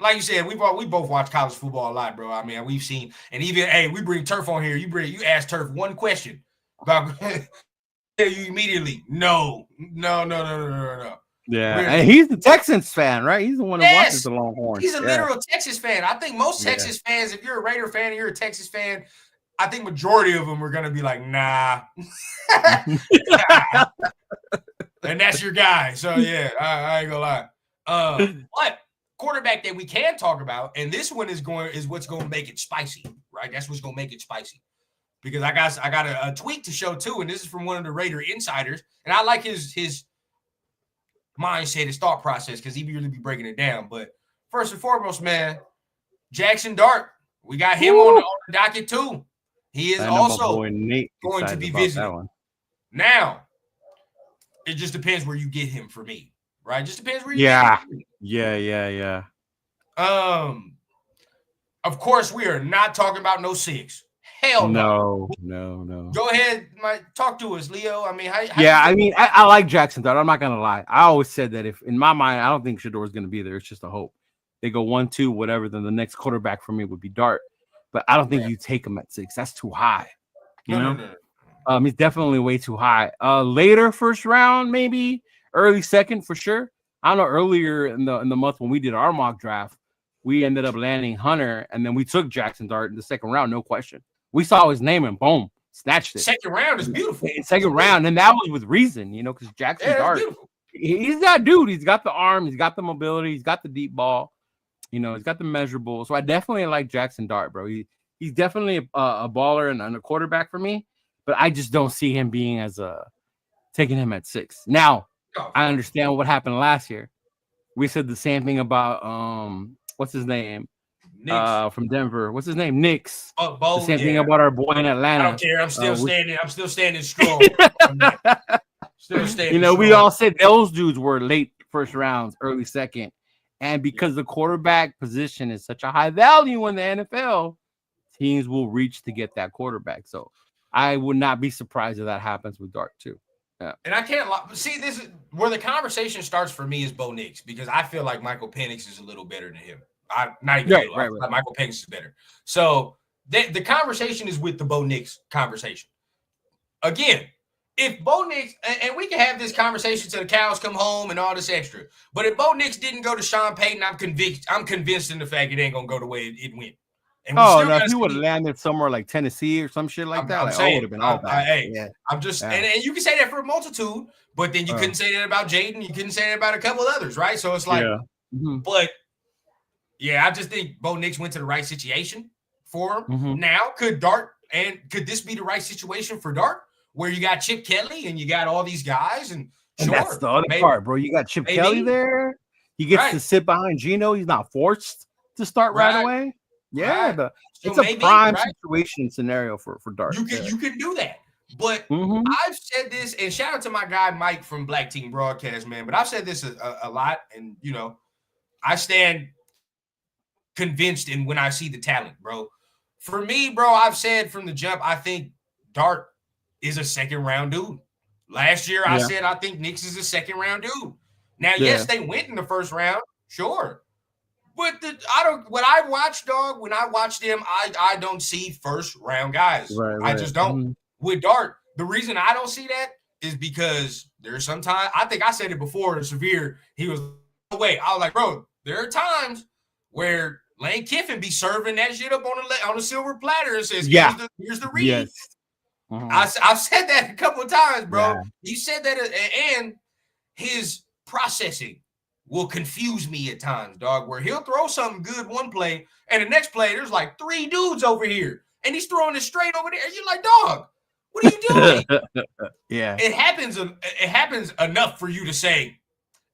Like you said, we both watch college football a lot, bro. I mean, we've seen, and even we bring Turf on here. You ask Turf one question about you immediately no. Yeah, and he's the Texans fan, right? He's the one that watches the Longhorns. He's a literal Texas fan. I think most Texas fans, if you're a Raider fan and you're a Texas fan, I think majority of them are gonna be like, nah. And that's your guy. So yeah, I ain't gonna lie. But quarterback that we can talk about, and this one is what's gonna make it spicy, right? That's what's gonna make it spicy. Because I got a tweet to show too, and this is from one of the Raider insiders, and I like his mindset, his thought process, because he really be breaking it down. But first and foremost, man, Jackson Dart, we got him on the docket too. He is also going to be visiting. Now, it just depends where you get him for me, right? Just depends where you get him. Yeah. Of course, we are not talking about no 6. Hell no. Go ahead, talk to us, Leo. I mean, I like Jackson Dart. I'm not gonna lie. I always said that if in my mind, I don't think Shador is gonna be there. It's just a hope. They go 1-2, whatever. Then the next quarterback for me would be Dart. But I don't think you take him at 6. That's too high. You know, he's definitely way too high. Later first round, maybe early second for sure. I don't know. Earlier in the month when we did our mock draft, we ended up landing Hunter, and then we took Jackson Dart in the second round, no question. We saw his name and boom, snatched it. Second round is beautiful. Second round, and that was with reason, you know, because Jackson Dart, he's that dude. He's got the arm, he's got the mobility, he's got the deep ball, you know, he's got the measurable. So I definitely like Jackson Dart, bro. He's definitely a baller and a quarterback for me, but I just don't see him being taking him at 6. Now, I understand what happened last year. We said the same thing about what's his name? From Denver. What's his name? Knicks. The same thing about our boy in Atlanta. I don't care. I'm still standing. I'm still standing strong. Still standing. You know, we all said those dudes were late first rounds, early second, and because the quarterback position is such a high value in the NFL, teams will reach to get that quarterback. So I would not be surprised if that happens with Dart too. Yeah. And I can't see this is where the conversation starts for me is Bo Nix, because I feel like Michael Penix is a little better than him. Michael Penix is better. So the conversation is with the Bo Nix conversation. Again, if Bo Nix, and we can have this conversation till the cows come home and all this extra, but if Bo Nix didn't go to Sean Payton, I'm convinced in the fact it ain't gonna go the way it went. If he would have landed somewhere like Tennessee or some shit like that, would have been all bad. I'm just, and you can say that for a multitude, but then you couldn't say that about Jaden. You couldn't say that about a couple of others, right? So it's like, but yeah, I just think Bo Nix went to the right situation for him. Now, could this be the right situation for Dart, where you got Chip Kelly and you got all these guys, and that's the other part, bro. You got Chip Kelly there. He gets to sit behind Geno. He's not forced to start right away. Yeah, it's a prime situation scenario for Dart. You can do that. But I've said this, and shout out to my guy Mike from Black Team Broadcast, man. But I've said this a lot, and I stand convinced in when I see the talent, bro. For me, bro, I've said from the jump, I think Dart is a second round dude. Last year, I said I think Knicks is a second round dude. Now, yes, they went in the first round, sure. But when I watch them, I don't see first round guys. Right. I just don't. With Dart, the reason I don't see that is because there's sometimes, I think I said it before in Severe, he was, no way. I was like, bro, there are times where Lane Kiffin be serving that shit up on a silver platter and says, here's the read. Yes. I've said that a couple of times, bro. Yeah. You said that, and his processing will confuse me at times, dog, where he'll throw something good one play, and the next play, there's like 3 dudes over here, and he's throwing it straight over there. And you're like, dog, what are you doing? Yeah. It happens enough for you to say,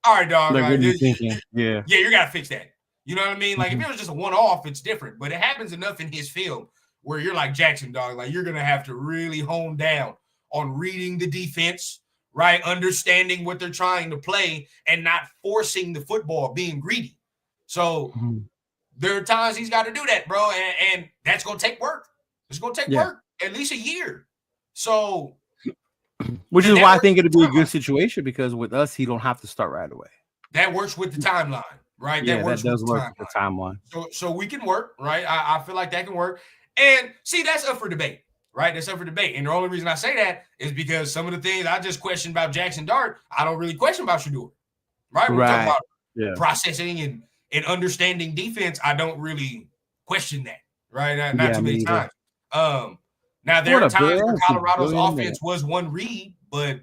all right, dog. Like, you got to fix that. You know what I mean? Like, if it was just a one-off, it's different. But it happens enough in his film where you're like, Jackson, dog, like, you're going to have to really hone down on reading the defense, right? Understanding what they're trying to play and not forcing the football, being greedy. So there are times he's got to do that, bro. And that's going to take work. It's going to take work, at least a year. So. Which is why I think it'd be a good situation, because with us, he don't have to start right away. That works with the timeline. Right, that does work with the timeline. So we can work, right? I feel like that can work. And see, that's up for debate, right? That's up for debate. And the only reason I say that is because some of the things I just questioned about Jackson Dart, I don't really question about Shedeur, right? We're talking about processing and understanding defense. I don't really question that, right? Not too many times. Now there are times where Colorado's offense was one read, but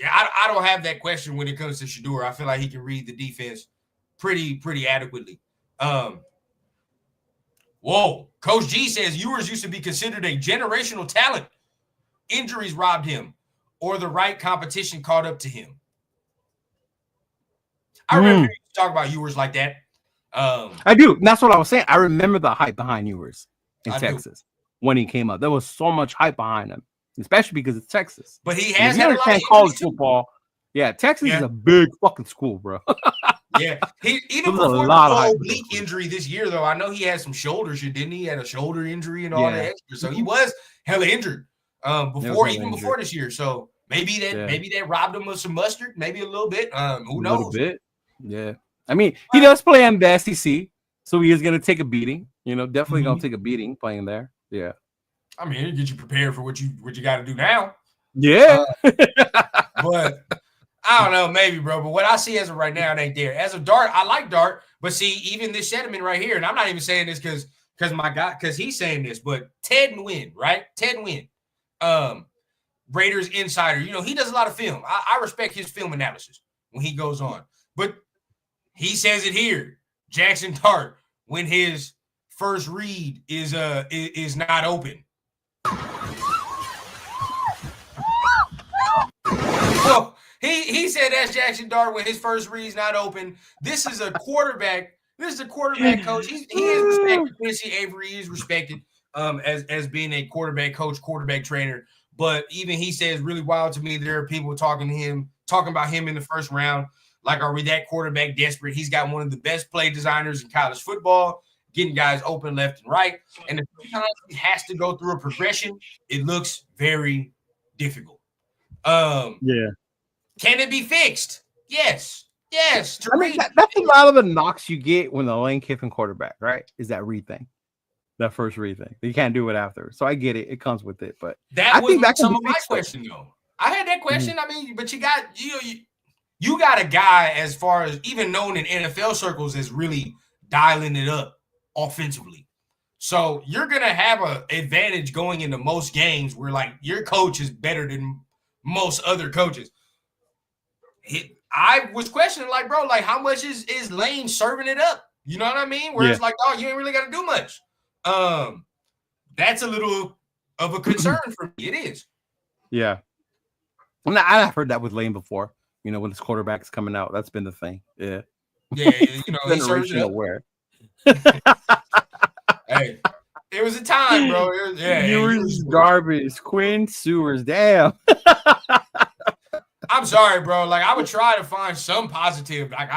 I don't have that question when it comes to Shedeur. I feel like he can read the defense pretty adequately. Coach G says Ewers used to be considered a generational talent. Injuries robbed him, or the right competition caught up to him. I remember you talk about Ewers like that. I do. That's what I was saying. I remember the hype behind Ewers in Texas when he came up. There was so much hype behind him, especially because it's Texas. But he has had a lot of college football. Yeah, Texas is a big fucking school, bro. Yeah, even before the whole oblique injury this year, though, I know he had some shoulder shit, didn't he? He had a shoulder injury and all that extra, so he was hella injured before this year. So maybe that robbed him of some mustard, maybe a little bit. Who knows? A little bit, yeah. I mean, he does play in the SEC, so he is going to take a beating. Definitely going to take a beating playing there. Yeah. I mean, it'll get you prepared for what you got to do now. Yeah, but. I don't know, maybe, bro. But what I see as of right now, it ain't there. As of Dart, I like Dart, but see, even this sentiment right here, and I'm not even saying this because he's saying this, but Ted Nguyen, right? Ted Nguyen, Raiders insider. He does a lot of film. I respect his film analysis when he goes on, but he says it here. Jackson Dart, when his first read is not open. Well, He said that's Jackson Dart when his first read's not open. This is a quarterback. This is a quarterback coach. He is respected. Quincy Avery is respected as being a quarterback coach, quarterback trainer. But even he says really wild to me. There are people talking about him in the first round. Like, are we that quarterback desperate? He's got one of the best play designers in college football, getting guys open left and right. And the time he has to go through a progression, it looks very difficult. Can it be fixed? Yes. I mean, that's a lot of the knocks you get when the Lane Kiffin quarterback, right? Is that read thing, that first read thing. You can't do it after. So I get it; it comes with it. But I think that's some of my question, though. I had that question. I mean, but you got you got a guy as far as even known in NFL circles as really dialing it up offensively. So you're gonna have an advantage going into most games where like your coach is better than most other coaches. I was questioning, like, bro, like, how much is Lane serving it up? You know what I mean? Where it's like, oh, you ain't really got to do much. That's a little of a concern for me. It is. Yeah. I've heard that with Lane before. When his quarterback is coming out, that's been the thing. Yeah. Yeah, he serves it up. Aware. Hey, It was a time, bro. Ewers is garbage. Quinn Sewers, damn. I'm sorry, bro. Like, I would try to find some positive. Like,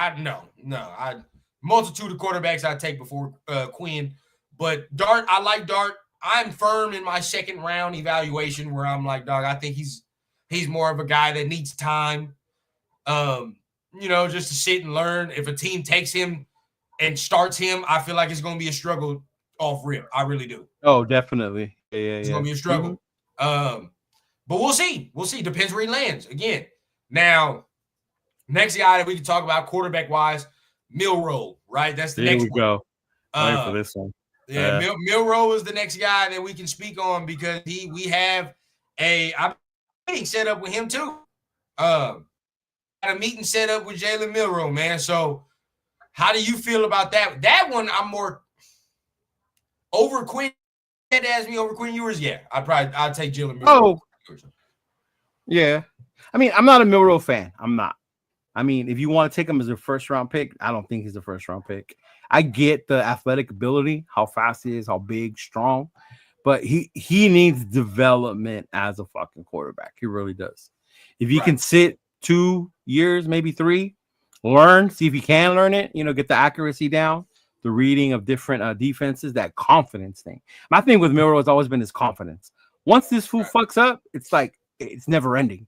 multitude of quarterbacks I take before Quinn. But Dart, I like Dart. I'm firm in my second round evaluation where I'm like, dog, I think he's more of a guy that needs time. Just to sit and learn. If a team takes him and starts him, I feel like it's going to be a struggle off rip. I really do. Oh, definitely. Yeah. It's going to be a struggle. But we'll see. Depends where he lands. Again, now, next guy that we can talk about quarterback-wise, Milroe, right? That's the next one. Here we go. Wait for this one. Yeah, Milroe is the next guy that we can speak on because we have a meeting set up with him too. Got a meeting set up with Jalen Milroe, man. So how do you feel about that? That one I'm more over Quinn. You had to ask me over Quinn Ewers. Yeah, I'd take Jalen Milroe. Oh, yeah. I mean, I'm not a Milroe fan. I'm not. I mean, if you want to take him as a first-round pick, I don't think he's a first-round pick. I get the athletic ability, how fast he is, how big, strong, but he needs development as a fucking quarterback. He really does. If you can sit 2 years, maybe 3, learn, see if you can learn it, get the accuracy down, the reading of different defenses, that confidence thing. My thing with Milroe has always been his confidence. Once this fool fucks up, it's like it's never ending.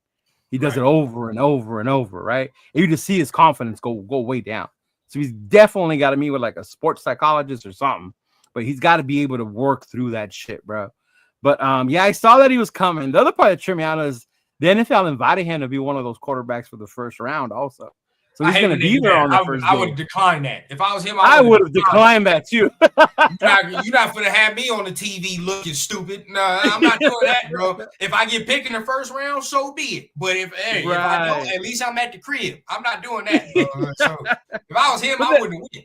He does it over and over and over, right? And you just see his confidence go way down. So he's definitely got to meet with like a sports psychologist or something. But he's got to be able to work through that shit, bro. But I saw that he was coming. The other part that tripped me out is the NFL invited him to be one of those quarterbacks for the first round also. So he's going to be there on the first day. I would decline that. If I was him, I would have declined that too. You're not going to have me on the TV looking stupid. No, I'm not doing that, bro. If I get picked in the first round, so be it. But if I don't, at least I'm at the crib. I'm not doing that, bro. So if I was him, I wouldn't win.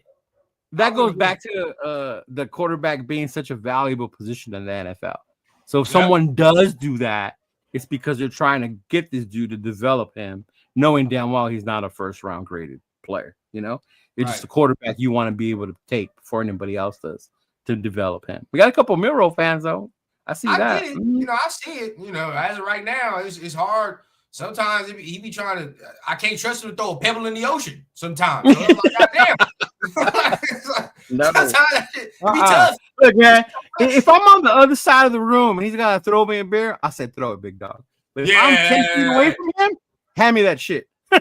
That goes back to the quarterback being such a valuable position in the NFL. So if someone does do that, it's because they're trying to get this dude to develop him, knowing damn well he's not a first-round graded player. It's just a quarterback you want to be able to take before anybody else does to develop him. We got a couple of Milroe fans, though. I see that. I get it. I see it. As of right now, it's hard. Sometimes he be trying to – I can't trust him to throw a pebble in the ocean sometimes. So it's like, goddamn. Sometimes that shit be tough. Look, man, if I'm on the other side of the room and he's got to throw me a beer, I said throw it, big dog. But if I'm 10 feet away from him, hand me that shit. And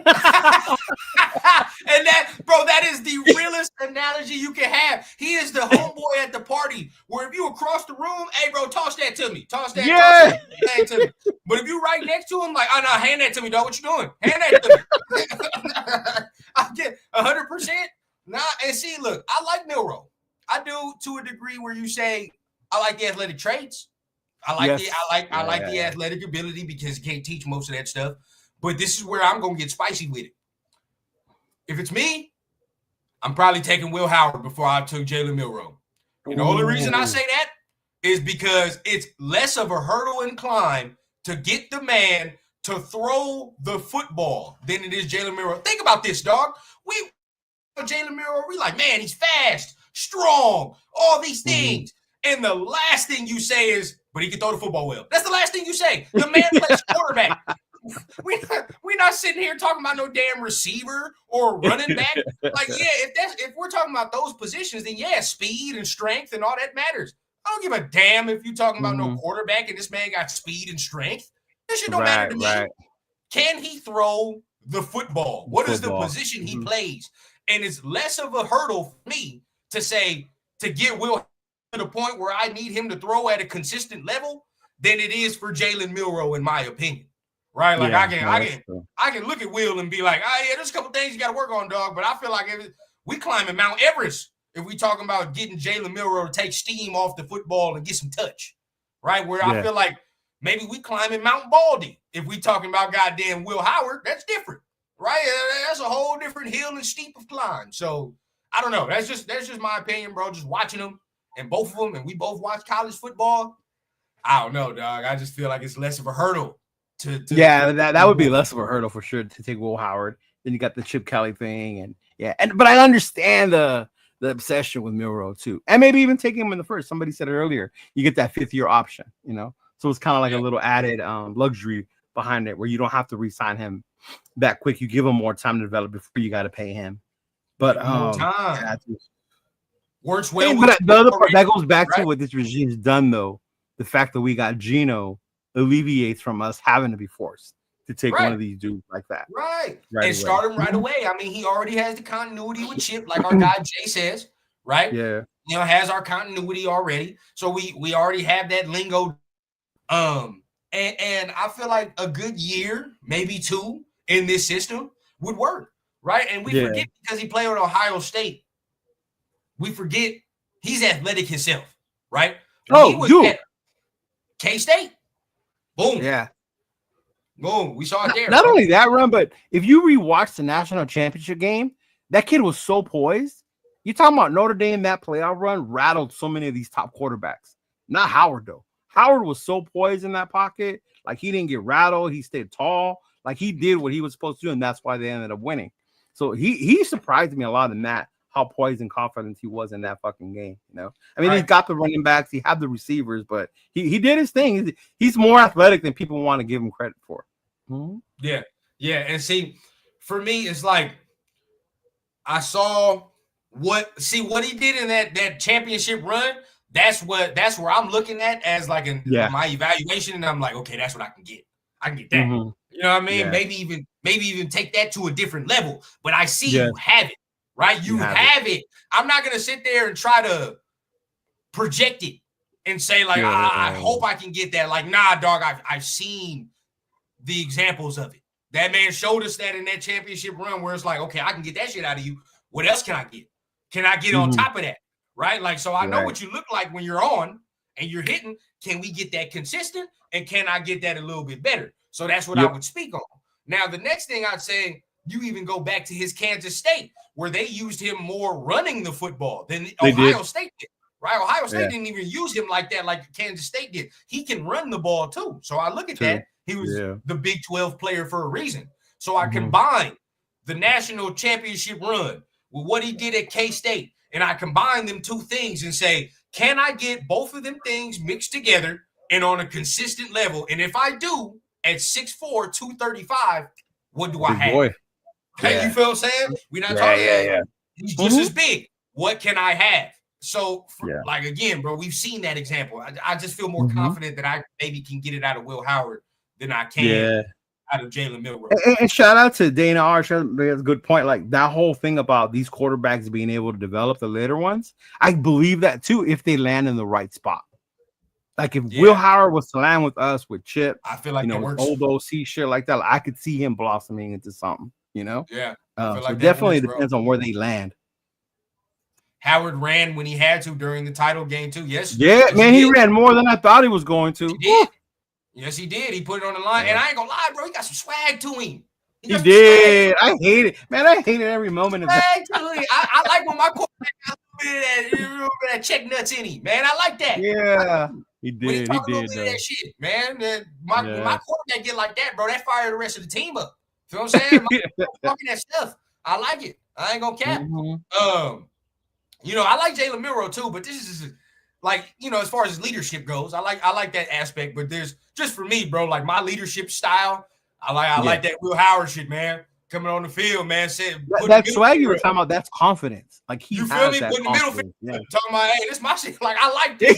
that is the realest analogy you can have. He is the homeboy at the party where if you across the room, hey bro, toss that to me. Toss that to me. But if you right next to him, like, oh no, hand that to me, dog. What you doing? Hand that to me. I get 100%. Nah, and see, look, I like Milroe. I do to a degree where you say I like the athletic traits. I like the athletic ability because you can't teach most of that stuff. But this is where I'm going to get spicy with it. If it's me, I'm probably taking Will Howard before I took Jalen Milroe. And the only reason I say that is because it's less of a hurdle and climb to get the man to throw the football than it is Jalen Milroe. Think about this, dog. Jalen Milroe, we like, man, he's fast, strong, all these things. And the last thing you say is, but he can throw the football well. That's the last thing you say. The man plays quarterback. We're not sitting here talking about no damn receiver or running back. Like, if we're talking about those positions, then speed and strength and all that matters. I don't give a damn if you're talking about no quarterback and this man got speed and strength. This shit don't matter to me. Can he throw the football? What is the position he plays? And it's less of a hurdle for me to say to get Will to the point where I need him to throw at a consistent level than it is for Jalen Milroe, in my opinion. Right? Like I can look at Will and be like, there's a couple things you got to work on, dog. But I feel like we climbing Mount Everest if we talking about getting Jalen Milroe to take steam off the football and get some touch. Right? Where I feel like maybe we climbing Mount Baldy if we talking about goddamn Will Howard. That's different. Right? That's a whole different hill and steep of climb. So I don't know. That's just my opinion, bro. Just watching them and both of them, and we both watch college football. I don't know, dog. I just feel like it's less of a hurdle that would be less of a hurdle for sure to take Will Howard. Then you got the Chip Kelly thing, but I understand the the obsession with Milroe too, and maybe even taking him in the first. Somebody said it earlier. You get that 5th year option, so it's kind of like a little added luxury behind it, where you don't have to re-sign him that quick. You give him more time to develop before you got to pay him. But more time. Yeah, works well. But the other part that goes back to what this regime's done, though, the fact that we got Geno alleviates from us having to be forced to take one of these dudes like that. Right and start him right away. I mean, he already has the continuity with Chip, like our guy Jay says, right? Yeah. Has our continuity already. So we already have that lingo. And I feel like a good year, maybe 2 in this system would work, right? And we forget because he played at Ohio State. We forget he's athletic himself, right? Dude. K-State. Boom. Yeah. Boom. We saw it there. Not only that run, but if you rewatch the national championship game, that kid was so poised. You talking about Notre Dame, that playoff run rattled so many of these top quarterbacks. Not Howard, though. Howard was so poised in that pocket. Like, he didn't get rattled. He stayed tall. Like, he did what he was supposed to do, and that's why they ended up winning. So he surprised me a lot in that, how poised and confident he was in that fucking game. I mean, he's got the running backs, he had the receivers, but he did his thing. He's more athletic than people want to give him credit for. Mm-hmm. Yeah. And see, for me, it's like I saw what he did in that championship run. That's where I'm looking at as like my evaluation, and I'm like, okay, that's what I can get. I can get that. Mm-hmm. You know what I mean? Yeah. Maybe even take that to a different level. But I see you have it. Right? You have it. I'm not going to sit there and try to project it and say, like, I hope I can get that. Like, nah, dog, I've seen the examples of it. That man showed us that in that championship run where it's like, okay, I can get that shit out of you. What else can I get? Can I get on top of that? Right? Like, so I know what you look like when you're on and you're hitting. Can we get that consistent? And can I get that a little bit better? So that's what I would speak on. Now, the next thing I'd say, you even go back to his Kansas State, where they used him more running the football than Ohio State did, right? Ohio State didn't even use him like that, like Kansas State did. He can run the ball too. So I look at that. He was the Big 12 player for a reason. So I combine the national championship run with what he did at K-State, and I combine them two things and say, can I get both of them things mixed together and on a consistent level? And if I do, at 6'4", 235, what do I have? Boy. Hey, you feel what I'm saying? We're not talking about he's just as big. What can I have? So, like, again, bro, we've seen that example. I just feel more confident that I maybe can get it out of Will Howard than I can out of Jalen Milroe. And shout out to Dana Arch. That's a good point. Like, that whole thing about these quarterbacks being able to develop the later ones, I believe that, too, if they land in the right spot. Like, if Will Howard was to land with us with Chip, I feel like with old OC shit like that, I could see him blossoming into something. Yeah. So definitely depends on where they land. Howard ran when he had to during the title game too. Yes. Yeah, man, he ran more than I thought he was going to. He did. Yes, he did. He put it on the line, and I ain't gonna lie, bro. He got some swag to him. He did. I hate it, man. I hated every moment of that. I like when my quarterback got a little bit of that check nuts in him, man. I like that. Yeah, he did. When he did. A little did. Bit of that shit, man. When my quarterback get like that, bro, that fired the rest of the team up. You know what I'm saying? Talking that stuff. I like it. I ain't gonna cap. I like Jalen Milroe too, but this is like, as far as leadership goes, I like that aspect. But there's just for me, bro, like my leadership style. I like that Will Howard shit, man. Coming on the field, man. That swag you were talking about, that's confidence. Like, he you has feel me? that Putting the middle finger, talking about, hey, this is my shit. Like, I like this.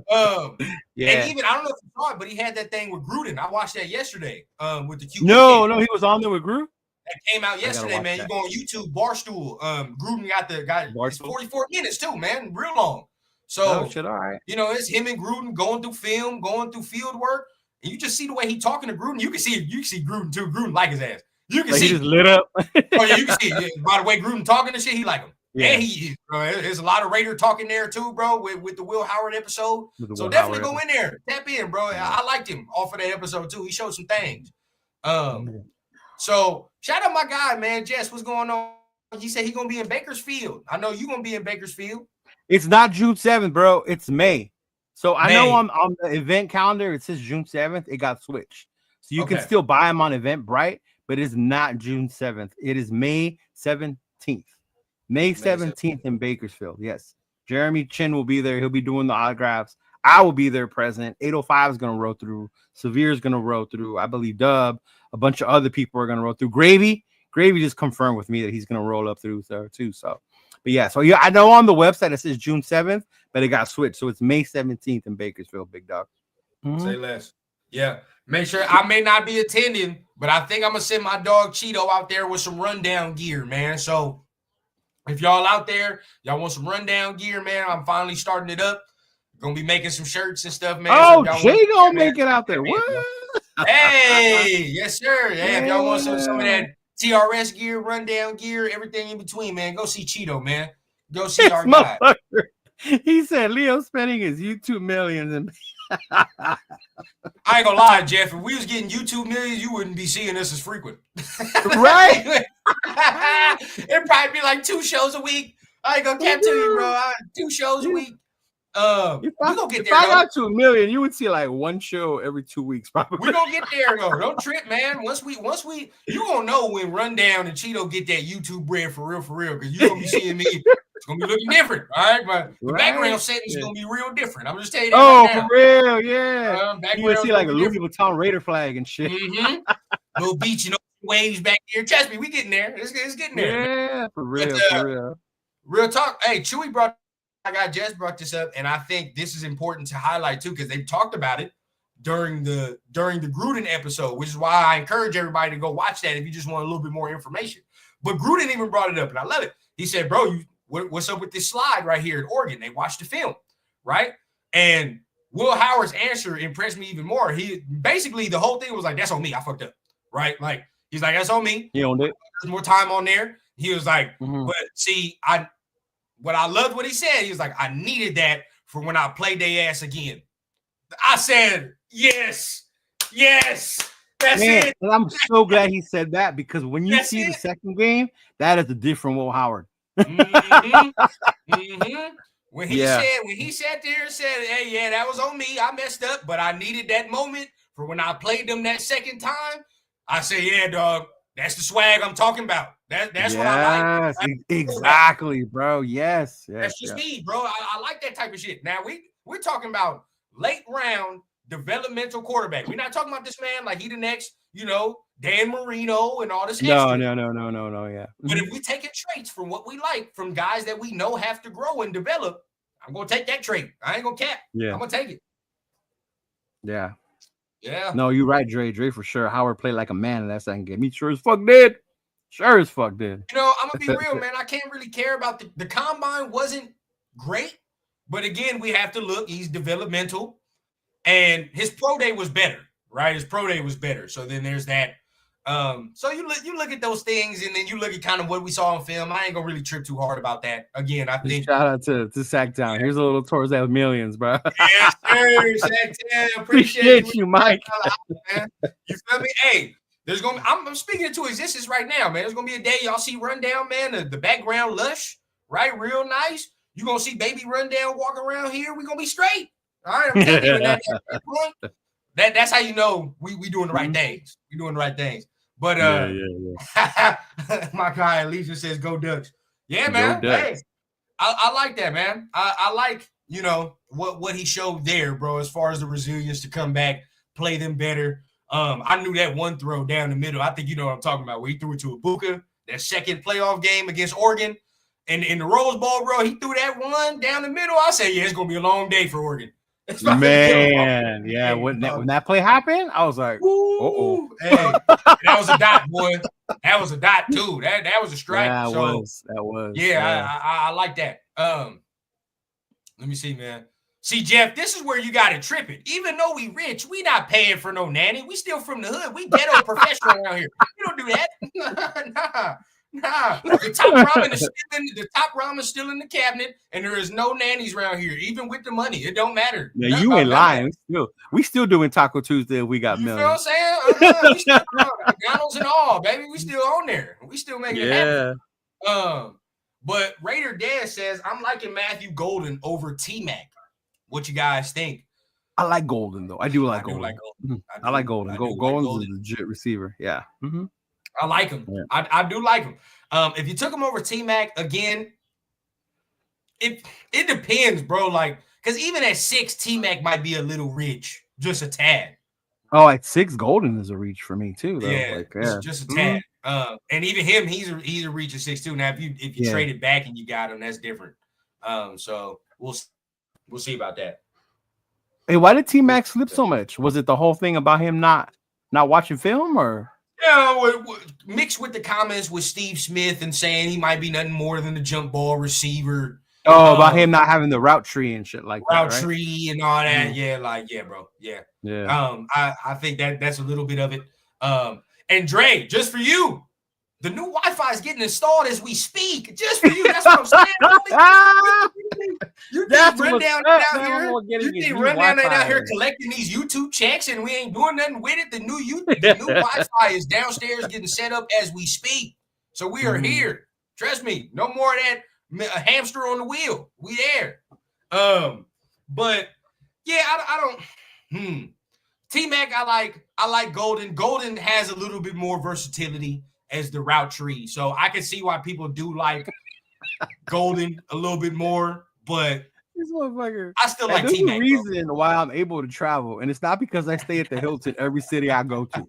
And even I don't know if you saw it, but he had that thing with Gruden. I watched that yesterday. With the QB. No, he was on there with Gruden. That came out yesterday, man. You go on YouTube, Barstool. Gruden got it's 44 minutes too, man, real long. So, all right. It's him and Gruden going through film, going through field work, and you just see the way he talking to Gruden. You can see Gruden too. Gruden like his ass. You can see he just lit up. Oh yeah, you can see. By the way, Gruden talking and shit, he like him. Yeah, and there's a lot of Raider talking there too, bro, with the Will Howard episode. So definitely go in there, tap in, bro. I liked him off of that episode too. He showed some things. So shout out my guy, man, Jess. What's going on? He said he's gonna be in Bakersfield. I know you're gonna be in Bakersfield. It's not June 7th, bro. It's May. So I know on the event calendar it says June 7th. It got switched, so you can still buy them on Eventbrite, but it's not June 7th. It is May 17th. 17th. May 17th in Bakersfield. Yes. Jeremy Chin will be there. He'll be doing the autographs. I will be there present. 805 is going to roll through. Severe is going to roll through. I believe Dub. A bunch of other people are going to roll through. Gravy just confirmed with me that he's going to roll up through there too. So, but yeah. So yeah, I know on the website it says June 7th, but it got switched. So it's May 17th in Bakersfield, big dog. Say less. Yeah. Make sure I may not be attending, but I think I'm going to send my dog Chido out there with some rundown gear, man. So if y'all out there, y'all want some rundown gear, man, I'm finally starting it up. Gonna be making some shirts and stuff, man. Oh, so Jay gonna make it out there. What? Hey, yes, sir. Yeah, if y'all want some of that TRS gear, rundown gear, everything in between, man, go see Chido, man. Go see our guy. He said Leo spending his YouTube millions and I ain't gonna lie, Jeff. If we was getting YouTube millions, you wouldn't be seeing us as frequent. Right? It'd probably be like 2 shows a week. I ain't gonna cap to you, bro. 2 shows a week. If I got to $1 million, you would see like 1 show every 2 weeks, probably. We gonna get there though. Don't trip, man. Once we, you gonna know when Rundown and Chido get that YouTube bread for real, because you gonna be seeing me. It's gonna be looking different, all right? But the background setting is gonna be real different. I'm just telling you that. Oh, right now. For real, yeah. You would see like a Louis Vuitton Raider flag and shit. Mm-hmm. Little beach, waves back here. Trust me, we getting there. It's getting there. Yeah, for real, for real. Real talk. Hey, Chewy brought. I got Jess brought this up, and I think this is important to highlight too, because they talked about it during the Gruden episode, which is why I encourage everybody to go watch that if you just want a little bit more information. But Gruden even brought it up, and I love it. He said, "Bro, what's up with this slide right here at Oregon?" They watched the film, right? And Will Howard's answer impressed me even more. He basically the whole thing was like, "That's on me. I fucked up." Right? Like he's like, "That's on me." He owned it. There's more time on there. He was like, "But see, what I loved what he said. He was like, I needed that for when I played their ass again." I said, yes, that's it. And I'm so glad he said that, because when you see the second game, that is a different Will Howard. When he sat there and said, "Hey, yeah, that was on me. I messed up, but I needed that moment for when I played them that second time." I said, "Yeah, dog, that's the swag I'm talking about. That's what I like." Exactly, bro. Yes. That's just me, bro. I like that type of shit. Now we're talking about late round developmental quarterback. We're not talking about this man like he the next, Dan Marino and all this. No. Yeah. But if we take traits from what we like from guys that we know have to grow and develop, I'm gonna take that trait. I ain't gonna cap. Yeah. I'm gonna take it. Yeah. Yeah. No, you're right, Dre for sure. Howard played like a man in that second game. He sure as fuck did. Sure as fuck did. I'm gonna be real, man. I can't really care about the combine wasn't great, but again, we have to look. He's developmental, and his pro day was better, right? His pro day was better. So then there's that. So you look at those things, and then you look at kind of what we saw on film. I ain't gonna really trip too hard about that. Again, I think shout out to Sacktown. Here's a little towards that millions, bro. Yes, sir, Sacktown. Appreciate you, Mike. Man. You feel me? Hey. I'm speaking into existence right now, man. There's gonna be a day y'all see Rundown, man. The background lush, right? Real nice. You're gonna see baby Rundown walk around here. We're gonna be straight. All right. I'm telling you that point. That's how you know we doing the right things. We doing the right things. But my guy Alicia says go Ducks. Yeah, man. Hey, I like that, man. I like, what he showed there, bro, as far as the resilience to come back, play them better. I knew that one throw down the middle. I think you know what I'm talking about. Where he threw it to Ibuka, that second playoff game against Oregon. And in the Rose Bowl, bro, he threw that one down the middle. I said, yeah, it's going to be a long day for Oregon. Man, yeah. When that play happened, I was like, uh-oh. Hey, that was a dot, boy. That was a dot, too. That was a strike. Yeah, that was. Yeah. I like that. Let me see, man. See, Jeff, this is where you got to trip it. Even though we rich, we not paying for no nanny. We still from the hood. We ghetto professional around here. We don't do that. Nah. The top ramen still in the cabinet, and there is no nannies around here, even with the money. It don't matter. Yeah, you ain't lying. We still doing Taco Tuesday if we got millions. You know what I'm saying? We still McDonald's and all, baby. We still on there. We still making it happen. But Raider Dad says, I'm liking Matthew Golden over T-Mac. What you guys think? I like Golden, though. I do like Golden. I like Golden. Golden's a legit receiver. Yeah. Mm-hmm. I like him. Yeah. I do like him. If you took him over T-Mac again, it depends, bro. Like, because even at 6, T-Mac might be a little rich, just a tad. Oh, at 6, Golden is a reach for me too, though. Yeah, Like, yeah, just a tad. And even him, he's a reach of 6 too. Now, if you trade it back and you got him, that's different. So we'll see about that. Hey, why did T-Mac slip so much? Was it the whole thing about him not watching film, or? Yeah, mixed with the comments with Steve Smith and saying he might be nothing more than a jump ball receiver. Oh, about him not having the route tree and shit like that, right? Route tree and all that. Yeah, like, yeah, bro. Yeah. I think that's a little bit of it. And Dre, just for you, the new Wi-Fi is getting installed as we speak. Just for you. That's what I'm saying. You think Rundown out here collecting these YouTube checks and we ain't doing nothing with it? The new Wi-Fi is downstairs getting set up as we speak. So we are here. Trust me. No more of that hamster on the wheel. We there. But yeah, I don't. T-Mac, I like Golden. Golden has a little bit more versatility as the route tree. So I can see why people do like Golden a little bit more, but this motherfucker. I still like T-Mac. There's a reason why I'm able to travel, and it's not because I stay at the Hilton every city I go to.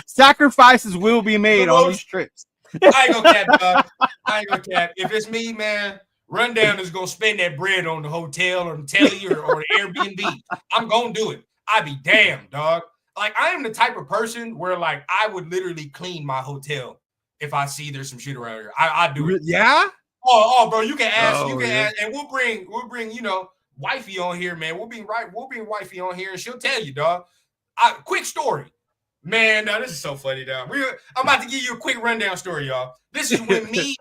Sacrifices will be made on these trips. I ain't gonna cap, dog. I ain't gonna cap. If it's me, man, Rundown is gonna spend that bread on the hotel or the telly or the Airbnb. I'm gonna do it. I be damned, dog. Like, I am the type of person where, like, I would literally clean my hotel if I see there's some shit around here. I do it. Yeah. Oh, bro, you can ask. Ask, and we'll bring wifey on here, man. We'll bring wifey on here, and she'll tell you, dog. Quick story, man. Now this is so funny, dog. I'm about to give you a quick rundown story, y'all. This is when me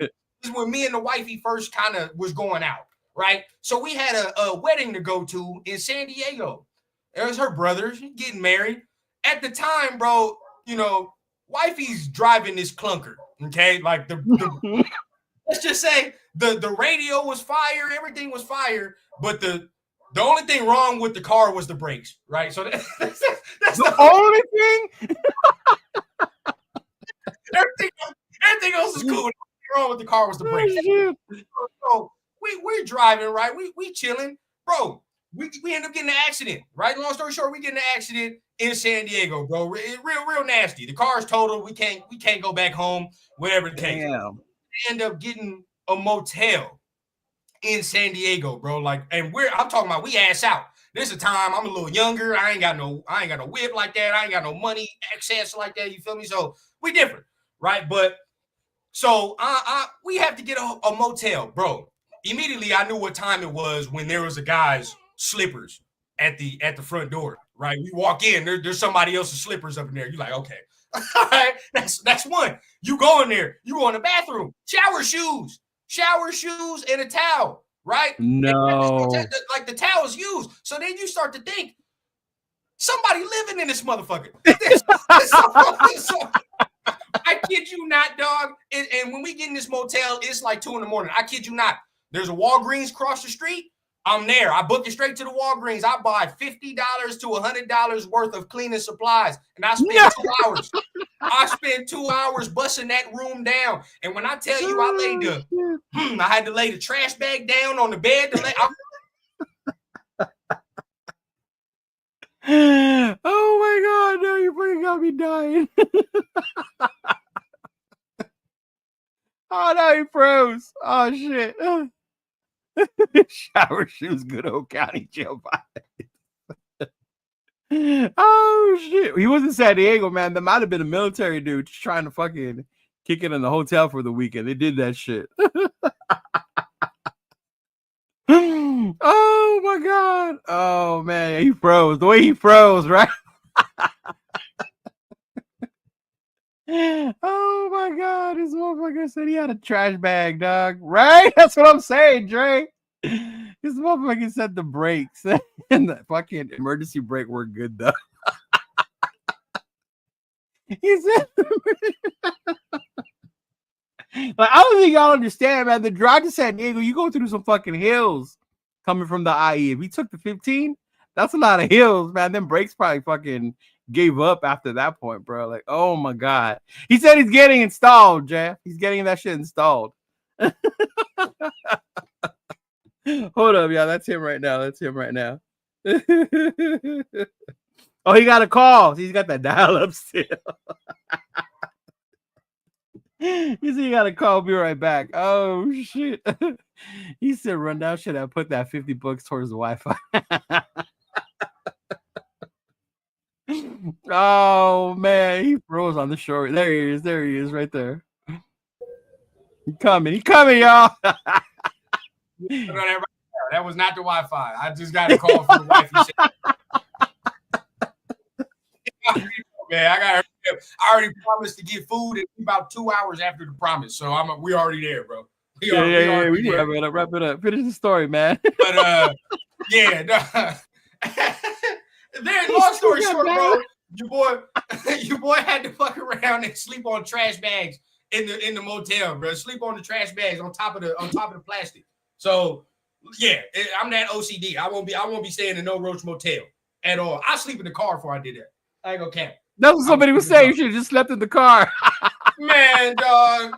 and the wifey first kind of was going out, right? So we had a wedding to go to in San Diego. It was her brother getting married. At the time, bro, wifey's driving this clunker, okay? Like, the let's just say the radio was fire, everything was fire, but the only thing wrong with the car was the brakes, right? So that's the only thing? everything else is cool. The only thing wrong with the car was the brakes. So we're driving, right? We chilling. Bro, we end up getting an accident, right? Long story short, we get in an accident in San Diego, bro. Real nasty. The car's totaled. We can't go back home, whatever the case. Damn. We end up getting a motel in San Diego, bro. Like, and I'm talking about we ass out. This is a time I'm a little younger. I ain't got no whip like that. I ain't got no money access like that. You feel me? So we different, right? But so we have to get a motel, bro. Immediately I knew what time it was when there was a guy's slippers at the front door, right? We walk in, there's somebody else's slippers up in there. You're like, okay, all right, that's one. You go in there, you go in the bathroom, shower shoes, and a towel, right? No, like the towel's used. So then you start to think somebody living in this motherfucker. I kid you not, dog. And when we get in this motel, it's like 2 a.m. I kid you not. There's a Walgreens across the street. I'm there. I book it straight to the Walgreens. I buy $50 to $100 worth of cleaning supplies, and I spend 2 hours. I spend 2 hours busting that room down. And when I tell you, I had to lay the trash bag down on the bed to lay. Oh my God! No, you fucking got me dying. Oh no, he froze. Oh shit. Shower shoes, good old county jail vibe. Oh shit. He was in San Diego, man. That might have been a military dude just trying to fucking kick it in the hotel for the weekend. They did that shit. Oh my God. Oh man, he froze. The way he froze, right? Oh my God, this motherfucker said he had a trash bag, dog. Right? That's what I'm saying, Dre. This motherfucker said the brakes and the fucking emergency brake were good, though. He said, like, I don't think y'all understand, man. The drive to San Diego, you go through some fucking hills coming from the IE. If we took the 15, that's a lot of hills, man. Them brakes probably fucking gave up after that point, bro. Like, oh my god. He said he's getting installed, Jeff. He's getting that shit installed. Hold up, yeah, that's him right now. That's him right now. Oh, he got a call. He's got that dial up still. He said you got a call. Be right back. Oh shit. He said Rundown should have put that $50 towards the Wi-Fi. Oh man, he froze on the shore. There he is. There he is, right there. He coming, y'all. That was not the Wi-Fi. I just got a call from the wife. Man, I already promised to get food in about 2 hours after the promise, so we already there, bro. We need to wrap it up. Finish the story, man. But yeah, no. Long story short, bro, your boy had to fuck around and sleep on trash bags in the motel, bro. Sleep on the trash bags on top of the plastic. So yeah, I'm that OCD. I won't be staying in no roach motel at all. I sleep in the car before I did that. I ain't gonna cap. That's what somebody was saying. You should have just slept in the car. Man, dog.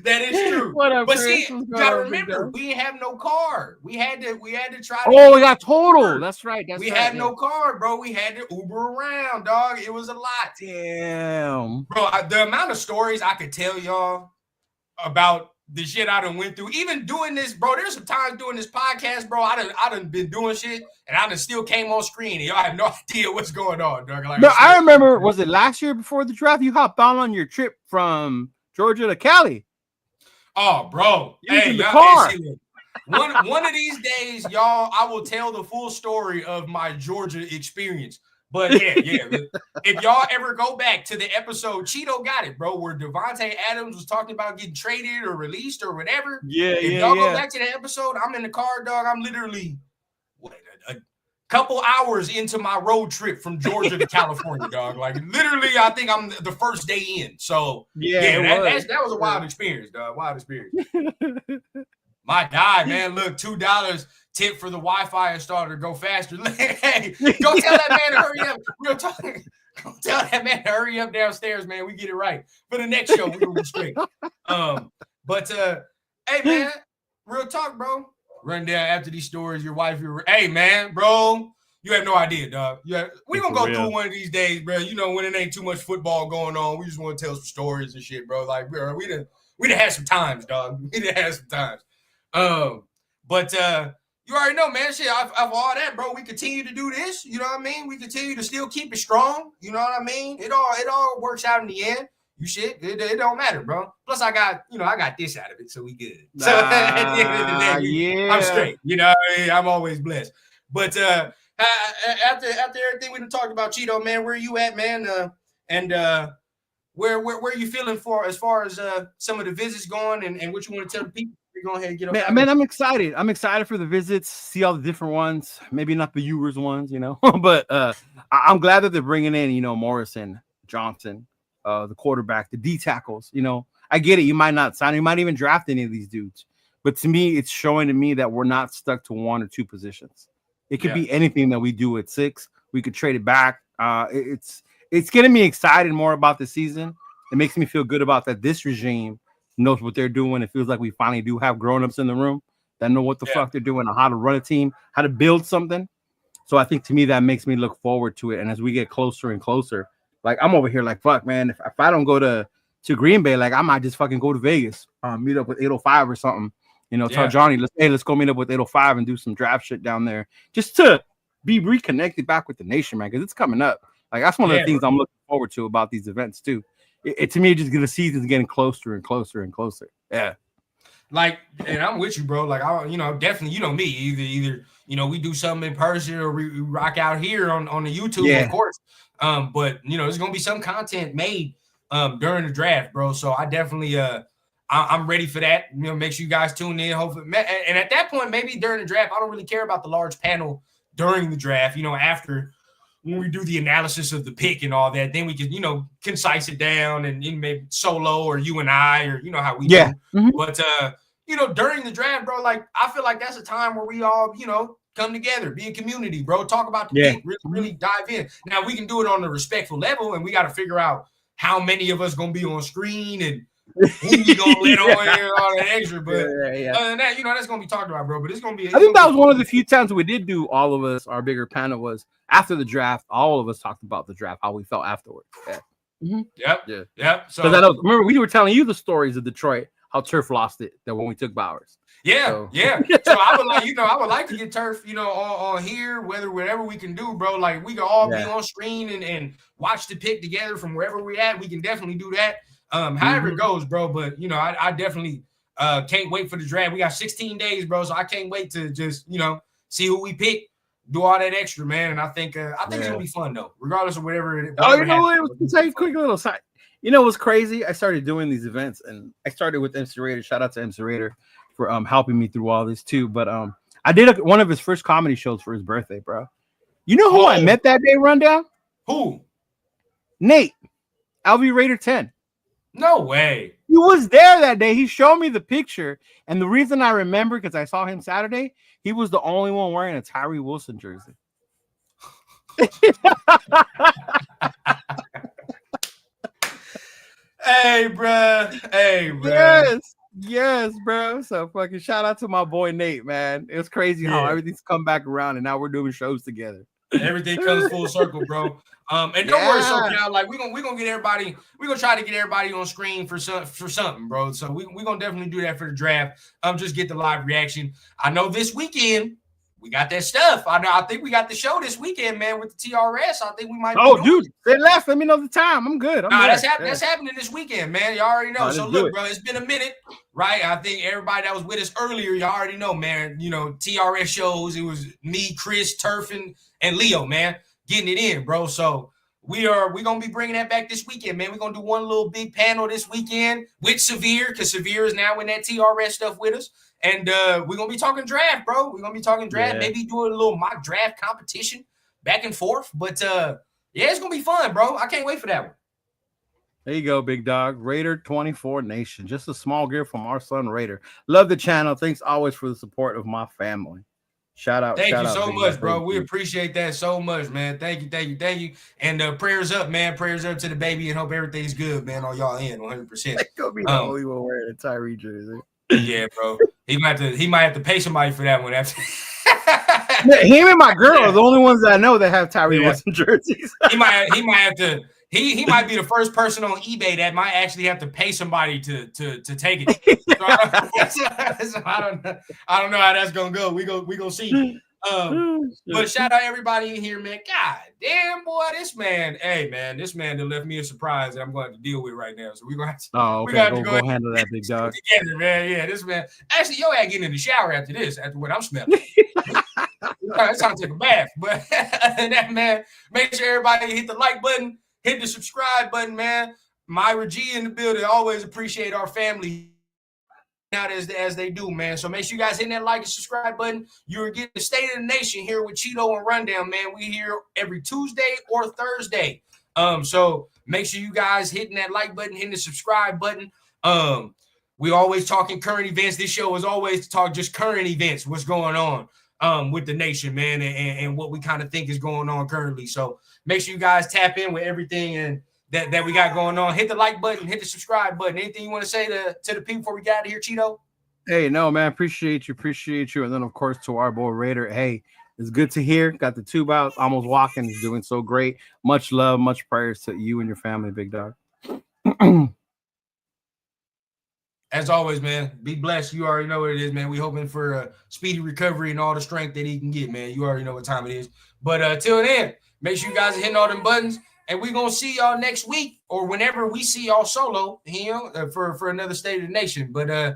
That is true. But see, you gotta remember, we didn't have no car. We had to try to. Oh, we got total. That's right. We had no car, bro. We had to Uber around, dog. It was a lot. Damn. Bro, the amount of stories I could tell y'all about the shit I done went through, even doing this, bro. There's some times doing this podcast, bro. I done been doing shit, and I done still came on screen, and y'all have no idea what's going on, dog. Like, no, I remember. Was it last year before the draft? You hopped on your trip from Georgia to Cali. Oh, bro. Hey, y'all. One of these days, y'all, I will tell the full story of my Georgia experience. But yeah. If y'all ever go back to the episode, Chido got it, bro, where Devontae Adams was talking about getting traded or released or whatever. If y'all go back to the episode, I'm in the car, dog. I'm literally a couple hours into my road trip from Georgia to California, dog. Like literally, I think I'm the first day in. So that was a wild experience, dog. Wild experience. My God, man. Look, $2 tip for the Wi-Fi installer. Go faster. Hey, go tell that man to hurry up. Real talk. Go tell that man to hurry up downstairs, man. We get it right. For the next show, we will be straight. But hey, man, real talk, bro. Run down after these stories. Your wife, hey, man, bro. You have no idea, dog. We gonna go through one of these days, bro. You know, when it ain't too much football going on, we just want to tell some stories and shit, bro. Like, we done had some times, dog. We done had some times. But you already know, man. Shit, of all that, bro, we continue to do this. You know what I mean? We continue to still keep it strong. You know what I mean? It all works out in the end. You shit, it don't matter, bro. Plus, I got this out of it, so we good. So at the end of the day, I'm straight. You know, I'm always blessed. But after everything we done talked about, Chido, man, where you at, man? And where are you feeling for as far as some of the visits going and what you want to tell the people? Go ahead and get up. Man, I'm excited. I'm excited for the visits, see all the different ones. Maybe not the Ewers ones, you know, but I'm glad that they're bringing in, you know, Morrison, Johnson, the quarterback, the D tackles. You know, I get it. You might not sign, you might even draft any of these dudes, but to me, it's showing to me that we're not stuck to one or two positions. It could be anything that we do at 6. We could trade it back. It's getting me excited more about the season. It makes me feel good about that. This regime knows what they're doing. It feels like we finally do have grown-ups in the room that know what the fuck they're doing, how to run a team, how to build something. So I think to me that makes me look forward to it. And as we get closer and closer, like I'm over here like, fuck, man, if I don't go to Green Bay, like I might just fucking go to Vegas, meet up with 805 or something. You know, tell Johnny, let's go meet up with 805 and do some draft shit down there just to be reconnected back with the nation, man, because it's coming up. Like that's one of the things I'm looking forward to about these events too. To me, just the season's getting closer and closer and closer. Yeah. Like, and I'm with you, bro. Like, definitely, you know me. Either we do something in person or we rock out here on the YouTube, of course. But there's gonna be some content made during the draft, bro. So I definitely I'm ready for that. Make sure you guys tune in. Hopefully, and at that point, maybe during the draft, I don't really care about the large panel during the draft. After. When we do the analysis of the pick and all that, then we can, concise it down and maybe solo or you and I or how we do. Mm-hmm. But during the draft, bro, like I feel like that's a time where we all, come together, be a community, bro. Talk about the pick, really dive in. Now we can do it on a respectful level, and we got to figure out how many of us gonna be on screen and who we gonna let on and all that extra. But other than that, that's gonna be talked about, bro. But it's gonna be. I think that was one of the few times we did do all of us. Our bigger panel was after the draft. All of us talked about the draft, how we felt afterwards. Yep. So because I know, remember we were telling you the stories of Detroit, how Turf lost it, that when we took Bowers. So I would like, I would like to get Turf, on here, whatever we can do, bro. Like we can all be on screen and watch the pick together from wherever we're at. We can definitely do that. However it goes, bro. But I definitely can't wait for the draft. We got 16 days, bro. So I can't wait to just see who we pick, do all that extra, man. And I think it's gonna be fun though, regardless of whatever. It was a quick little side. What's crazy? I started doing these events, and I started with MC Raider. Shout out to MC Raider for helping me through all this too. But I did one of his first comedy shows for his birthday, bro. You know who I met that day, Rundown? Who? Nate, LV Raider 10. No way. He was there that day. He showed me the picture, and the reason I remember because I saw him Saturday, he was the only one wearing a Tyree Wilson jersey. Hey, bro. Yes, bro. So fucking shout out to my boy Nate, man. It's crazy how everything's come back around, and now we're doing shows together. Everything comes full circle, bro. And don't worry, so now, like we're gonna get everybody. We're gonna try to get everybody on screen for something, bro. So we're gonna definitely do that for the draft. Just get the live reaction. I know this weekend we got that stuff. I think we got the show this weekend, man, with the TRS. I think we might. Dude, they left. Let me know the time. I'm good. That's happening this weekend, man. You already know. So look, bro, it's been a minute, right? I think everybody that was with us earlier, you already know, man. TRS shows. It was me, Chris, Turf, and Leo, man, getting it in, bro. So we're gonna be bringing that back this weekend, man. We're gonna do one little big panel this weekend with Severe, because Severe is now in that TRS stuff with us. And we're going to be talking draft, bro. We're going to be talking draft, maybe doing a little mock draft competition back and forth. But, it's going to be fun, bro. I can't wait for that one. There you go, big dog. Raider 24 Nation. Just a small gift from our son, Raider. Love the channel. Thanks always for the support of my family. Shout out. Thank you so much, bro. We appreciate that so much, man. Thank you. And prayers up, man. Prayers up to the baby, and hope everything's good, man, on y'all end 100%. That's going to be the only one wearing a Tyree jersey. Yeah, bro. He might have to pay somebody for that one. After him and my girl are the only ones that I know that have Tyree Wilson jerseys. He might have to. He might be the first person on eBay that might actually have to pay somebody to take it. So I don't know how that's gonna go. We gonna see. But shout out everybody in here, man. God damn, boy, this man that left me a surprise that I'm going to deal with right now. So we're gonna have to go handle that, big dog. Together, man. Yeah, this man. Actually, yo, getting in the shower after what I'm smelling. It's time to take a bath. But other than that, man, make sure everybody hit the like button, hit the subscribe button, man. Myra G in the building. Always appreciate our family out as they do, man. So make sure you guys hit that like and subscribe button. You're getting the State of the Nation here with Chido and Rundown, man. We here every Tuesday or Thursday. So make sure you guys hitting that like button, hitting the subscribe button. We always talking current events. This show is always to talk just current events, what's going on with the nation, man, and what we kind of think is going on currently. So make sure you guys tap in with everything and that we got going on. Hit the like button, hit the subscribe button. Anything you want to say to the people before we get out of here, Chido? Hey, no, man, appreciate you. And then, of course, to our boy Raider. Hey, it's good to hear. Got the tube out, almost walking. He's doing so great. Much love, much prayers to you and your family, big dog. As always, man, be blessed. You already know what it is, man. We hoping for a speedy recovery and all the strength that he can get, man. You already know what time it is. But till then, make sure you guys are hitting all them buttons. And we're going to see y'all next week or whenever we see y'all solo, for another State of the Nation. But